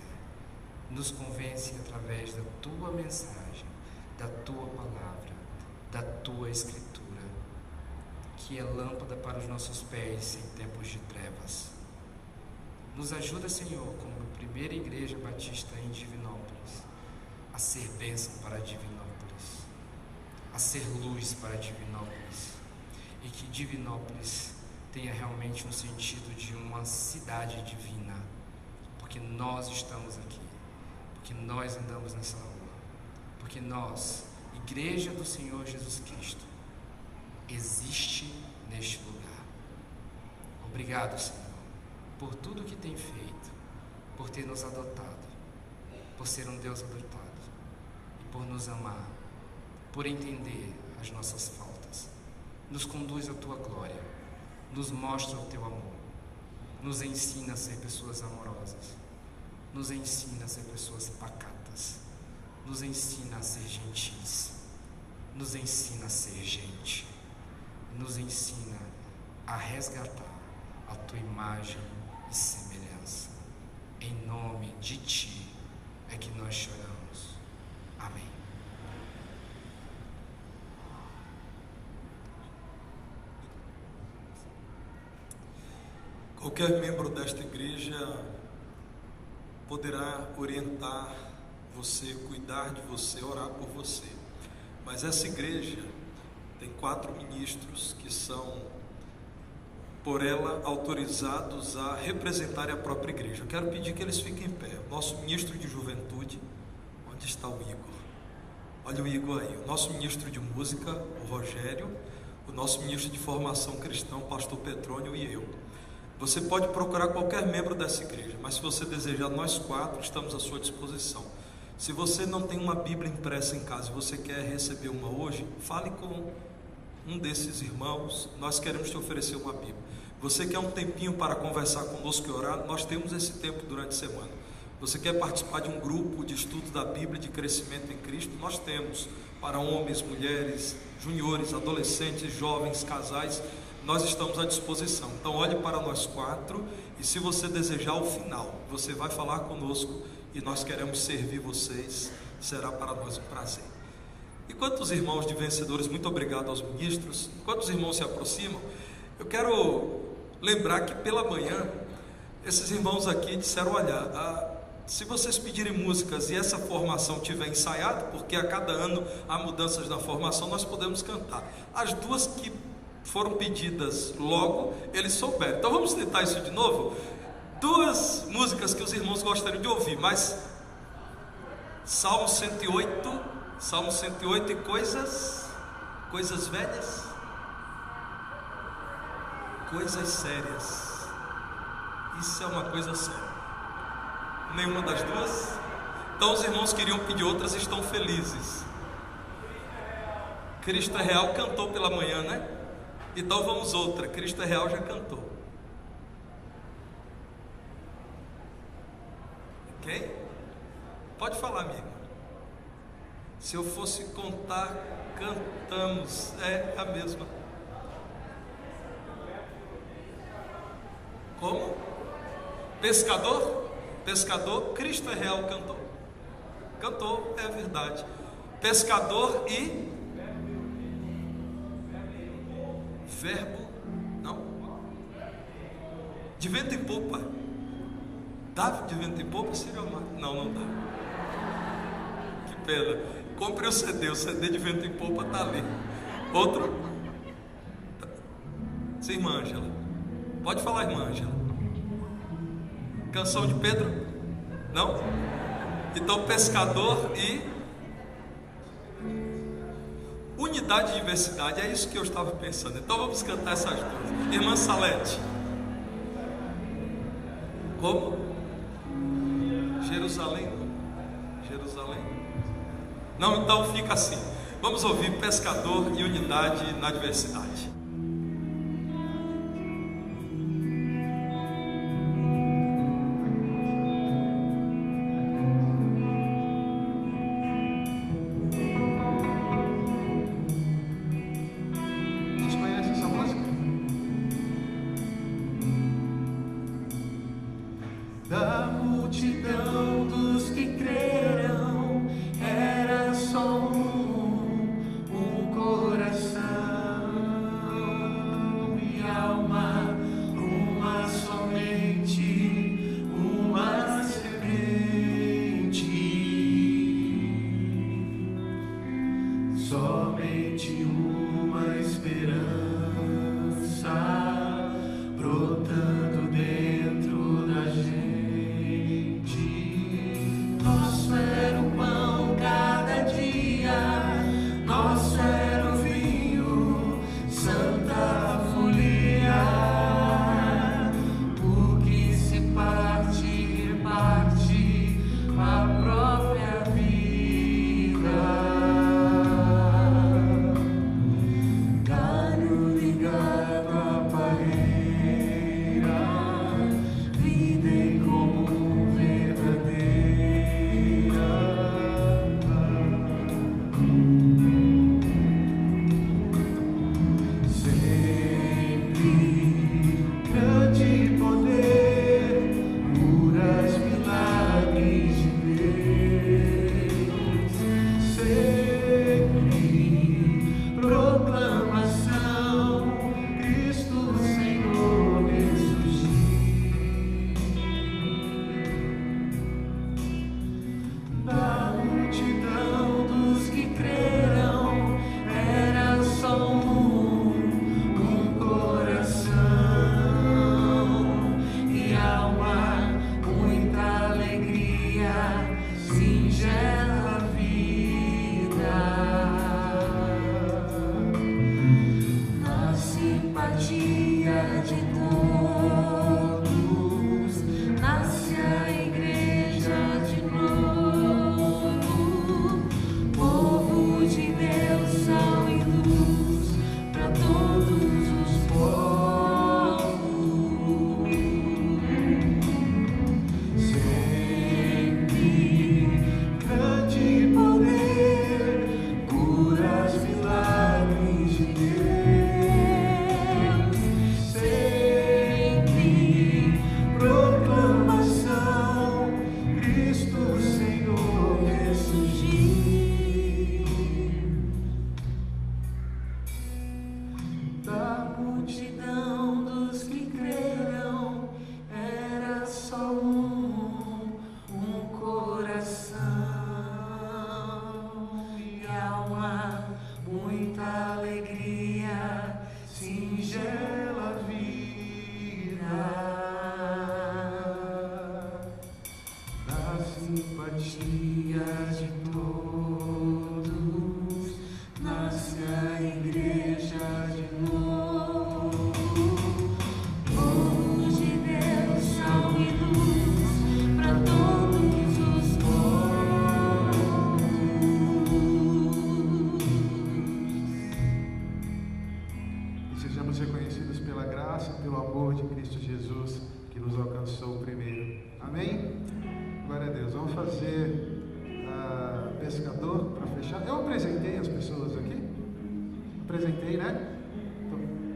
Nos convence através da Tua mensagem, da Tua palavra, da Tua Escritura, que é lâmpada para os nossos pés em tempos de trevas. Nos ajuda, Senhor, como primeira igreja batista em Divinópolis, a ser bênção para Divinópolis, a ser luz para Divinópolis, e que Divinópolis tenha realmente um sentido de uma cidade divina, porque nós estamos aqui, porque nós andamos nessa rua, porque nós, Igreja do Senhor Jesus Cristo, existe neste lugar. Obrigado, Senhor, por tudo que tem feito, por ter nos adotado. por ser um Deus habilitado e por nos amar, por entender as nossas faltas. Nos conduz à tua glória, nos mostra o teu amor, nos ensina a ser pessoas amorosas, nos ensina a ser pessoas pacatas, nos ensina a ser gentis, nos ensina a ser gente, nos ensina a resgatar a tua imagem e semelhança. Em nome de ti é que nós choramos. Amém. Qualquer membro desta igreja poderá orientar você, cuidar de você, orar por você. Mas essa igreja tem 4 ministros que são, por ela, autorizados a representarem a própria igreja. Eu quero pedir que eles fiquem em pé. O nosso ministro de juventude, onde está o Igor? Olha o Igor aí. O nosso ministro de música, o Rogério. O nosso ministro de formação cristã, o pastor Petrônio, e eu. Você pode procurar qualquer membro dessa igreja, mas se você desejar, nós 4 estamos à sua disposição. Se você não tem uma Bíblia impressa em casa e você quer receber uma hoje, fale com um desses irmãos, nós queremos te oferecer uma Bíblia. Você quer um tempinho para conversar conosco e orar? Nós temos esse tempo durante a semana. Você quer participar de um grupo de estudo da Bíblia, de crescimento em Cristo? Nós temos para homens, mulheres, juniores, adolescentes, jovens, casais. Nós estamos à disposição. Então olhe para nós 4 e se você desejar, ao final você vai falar conosco e nós queremos servir vocês. Será para nós um prazer. Enquanto os irmãos de vencedores, muito obrigado aos ministros, enquanto os irmãos se aproximam, eu quero lembrar que pela manhã esses irmãos aqui disseram: olha, se vocês pedirem músicas e essa formação tiver ensaiado, porque a cada ano há mudanças na formação, nós podemos cantar. As 2 que foram pedidas logo, eles souberam. Então vamos tentar isso de novo. 2 músicas que os irmãos gostariam de ouvir, mas Salmo 108 e coisas velhas, coisas sérias. Isso é uma coisa séria. Nenhuma das 2? Então os irmãos queriam pedir outras e estão felizes. Cristo é Real cantou pela manhã, né? Então vamos outra. Cristo é Real já cantou. Ok? Pode falar, amigo. Se eu fosse contar, cantamos. É a mesma. Como? Pescador? Pescador, Cristo é Real cantou. Cantou, é verdade. Pescador e verbo, não? De vento em popa. Dá de vento em popa, seria uma... Não dá. Que pena. Compre o CD de vento em popa está ali. Outro? Sim, irmã Ângela. Pode falar, irmã Ângela. Canção de Pedro? Não? Então, pescador e unidade e diversidade, é isso que eu estava pensando. Então vamos cantar essas 2. Irmã Salete. Como? Jerusalém? Não, então fica assim. Vamos ouvir pescador e unidade na diversidade. Coração pescador, para fechar. Eu apresentei as pessoas aqui? Apresentei, né?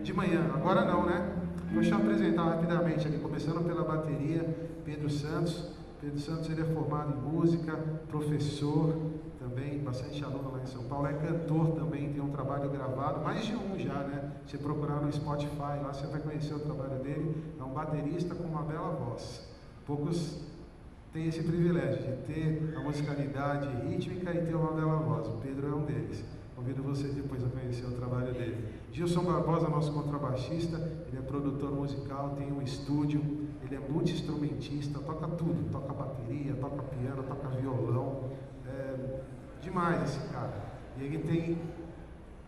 De manhã, agora não, né? Deixa eu apresentar rapidamente ali, começando pela bateria, Pedro Santos. Pedro Santos, ele é formado em música, professor também, bastante aluno lá em São Paulo, é cantor também, tem um trabalho gravado, mais de um já, né? Se procurar no Spotify, lá você vai conhecer o trabalho dele. É um baterista com uma bela voz. Poucos têm esse privilégio de ter a musicalidade rítmica e ter uma bela voz. O Pedro é um deles. Convido você depois a conhecer o trabalho dele. Gilson Barbosa, nosso contrabaixista, ele é produtor musical, tem um estúdio, ele é multi-instrumentista, toca tudo, toca bateria, toca piano, toca violão, demais esse cara. E ele tem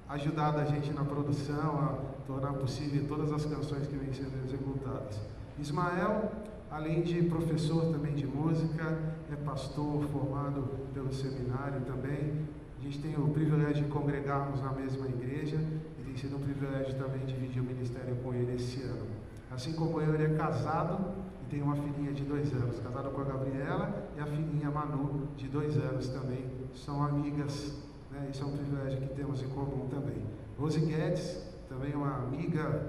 ajudado a gente na produção, a tornar possível todas as canções que vêm sendo executadas. Ismael, além de professor também de música, é pastor formado pelo seminário também. A gente tem o privilégio de congregarmos na mesma igreja e tem sido um privilégio também dividir o ministério com ele esse ano. Assim como eu, ele é casado e tem uma filhinha de 2 anos, casado com a Gabriela e a filhinha Manu, de 2 anos também. São amigas, né? Isso é um privilégio que temos em comum também. Rose Guedes, também uma amiga,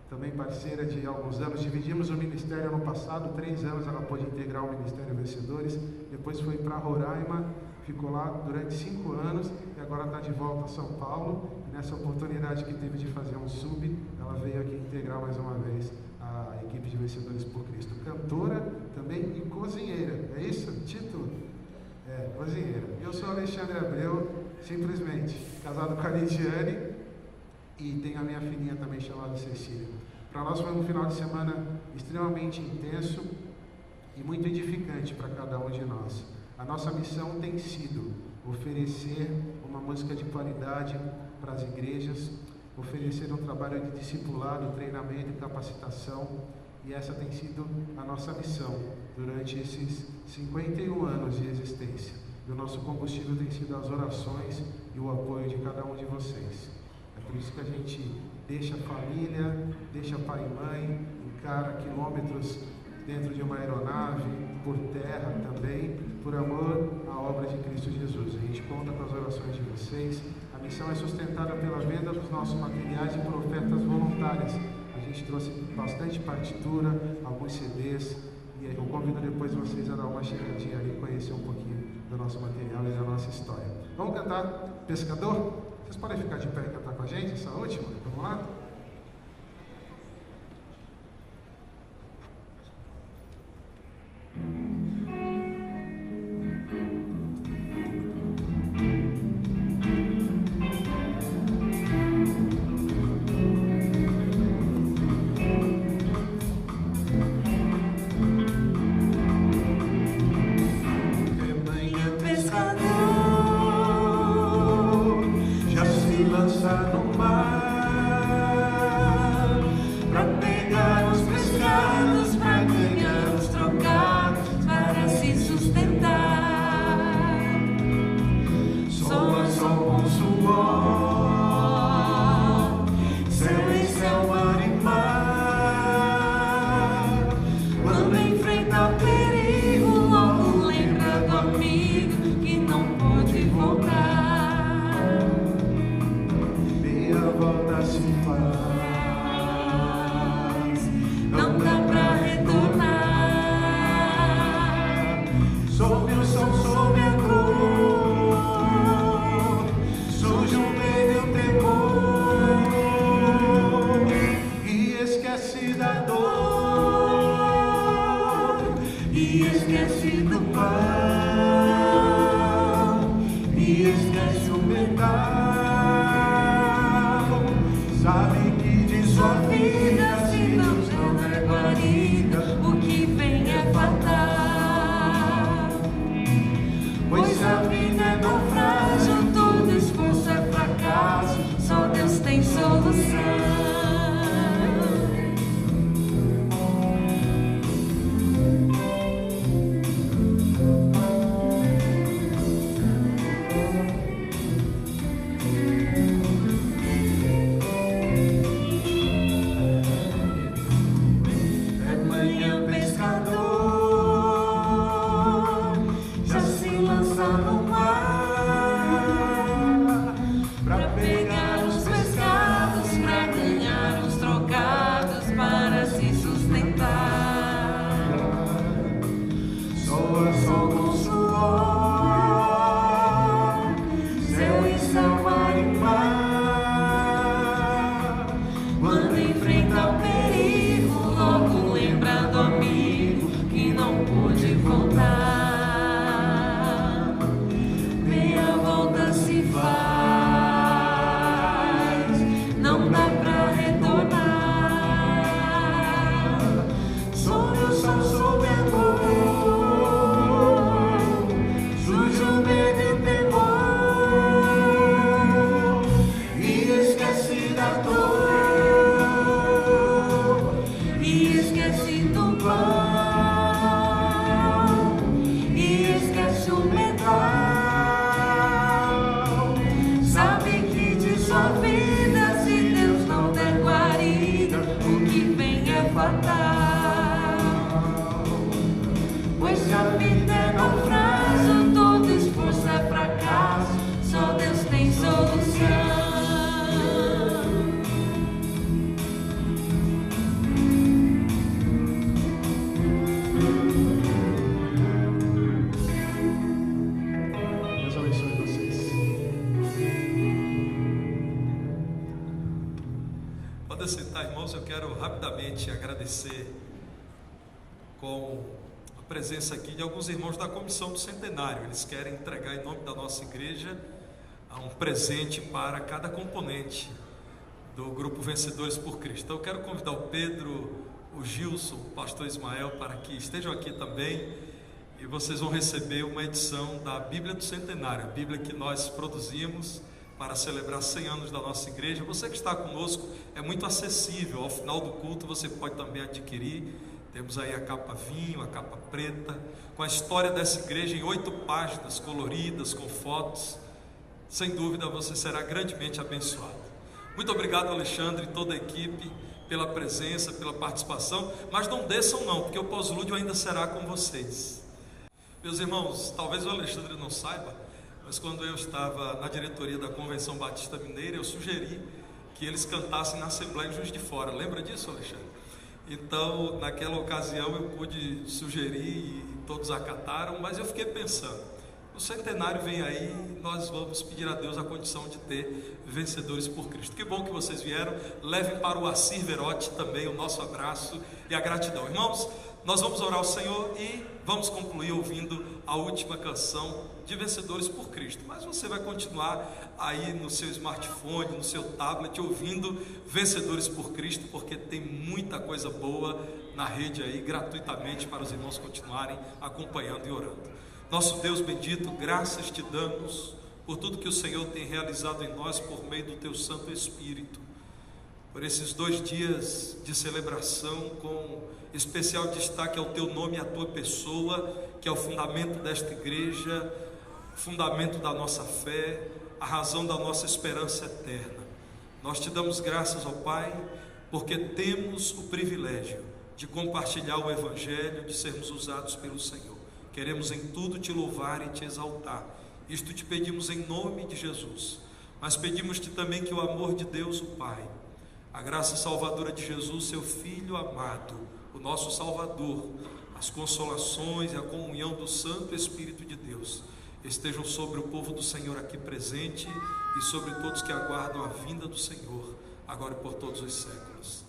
também parceira de alguns anos. Dividimos o ministério ano passado, 3 anos ela pôde integrar o Ministério Vencedores, depois foi para Roraima, ficou lá durante 5 anos e agora está de volta a São Paulo. E nessa oportunidade que teve de fazer um sub, ela veio aqui integrar mais uma vez a equipe de Vencedores por Cristo. Cantora também e cozinheira, é isso o título? É, cozinheira. Eu sou Alexandre Abreu, simplesmente casado com a Lidiane e tenho a minha filhinha também chamada Cecília. Para nós foi um final de semana extremamente intenso e muito edificante para cada um de nós. A nossa missão tem sido oferecer uma música de qualidade para as igrejas, oferecer um trabalho de discipulado, treinamento e capacitação, e essa tem sido a nossa missão durante esses 51 anos de existência. E o nosso combustível tem sido as orações e o apoio de cada um de vocês. É por isso que a gente deixa a família, deixa pai e mãe, encara quilômetros dentro de uma aeronave, por terra também, por amor à obra de Cristo Jesus. A gente conta com as orações de vocês. A missão é sustentada pela venda dos nossos materiais e por ofertas voluntárias. A gente trouxe bastante partitura, alguns CDs, e eu convido depois vocês a dar uma chegadinha ali e conhecer um pouquinho do nosso material e da nossa história. Vamos cantar Pescador? Vocês podem ficar de pé e cantar com a gente essa última? Vamos lá? você sentar, irmãos, eu quero rapidamente agradecer com a presença aqui de alguns irmãos da comissão do centenário. Eles querem entregar em nome da nossa igreja um presente para cada componente do grupo Vencedores por Cristo. Então eu quero convidar o Pedro, o Gilson, o pastor Ismael para que estejam aqui também, e vocês vão receber uma edição da Bíblia do Centenário, a Bíblia que nós produzimos para celebrar 100 anos da nossa igreja. Você que está conosco, é muito acessível, ao final do culto você pode também adquirir. Temos aí a capa vinho, a capa preta, com a história dessa igreja em 8 páginas coloridas, com fotos. Sem dúvida você será grandemente abençoado. Muito obrigado, Alexandre e toda a equipe pela presença, pela participação, mas não desçam não, porque o pós-lúdio ainda será com vocês. Meus irmãos, talvez o Alexandre não saiba, mas quando eu estava na diretoria da Convenção Batista Mineira, eu sugeri que eles cantassem na Assembleia em Juiz de Fora. Lembra disso, Alexandre? Então, naquela ocasião eu pude sugerir e todos acataram, mas eu fiquei pensando, o centenário vem aí, nós vamos pedir a Deus a condição de ter vencedores por Cristo. Que bom que vocês vieram. Levem para o Assir Verotti também o nosso abraço e a gratidão. Irmãos, nós vamos orar ao Senhor e vamos concluir ouvindo a última canção de Vencedores por Cristo. Mas você vai continuar aí no seu smartphone, no seu tablet, ouvindo Vencedores por Cristo, porque tem muita coisa boa na rede aí, gratuitamente, para os irmãos continuarem acompanhando e orando. Nosso Deus bendito, graças te damos por tudo que o Senhor tem realizado em nós por meio do teu Santo Espírito, por esses 2 dias de celebração com especial destaque ao teu nome e à tua pessoa, que é o fundamento desta igreja, fundamento da nossa fé, a razão da nossa esperança eterna. Nós te damos graças, ó Pai, porque temos o privilégio de compartilhar o Evangelho, de sermos usados pelo Senhor. Queremos em tudo te louvar e te exaltar. Isto te pedimos em nome de Jesus, mas pedimos-te também que o amor de Deus, o Pai, a graça salvadora de Jesus, seu Filho amado, o nosso Salvador, as consolações e a comunhão do Santo Espírito de Deus estejam sobre o povo do Senhor aqui presente e sobre todos que aguardam a vinda do Senhor, agora e por todos os séculos.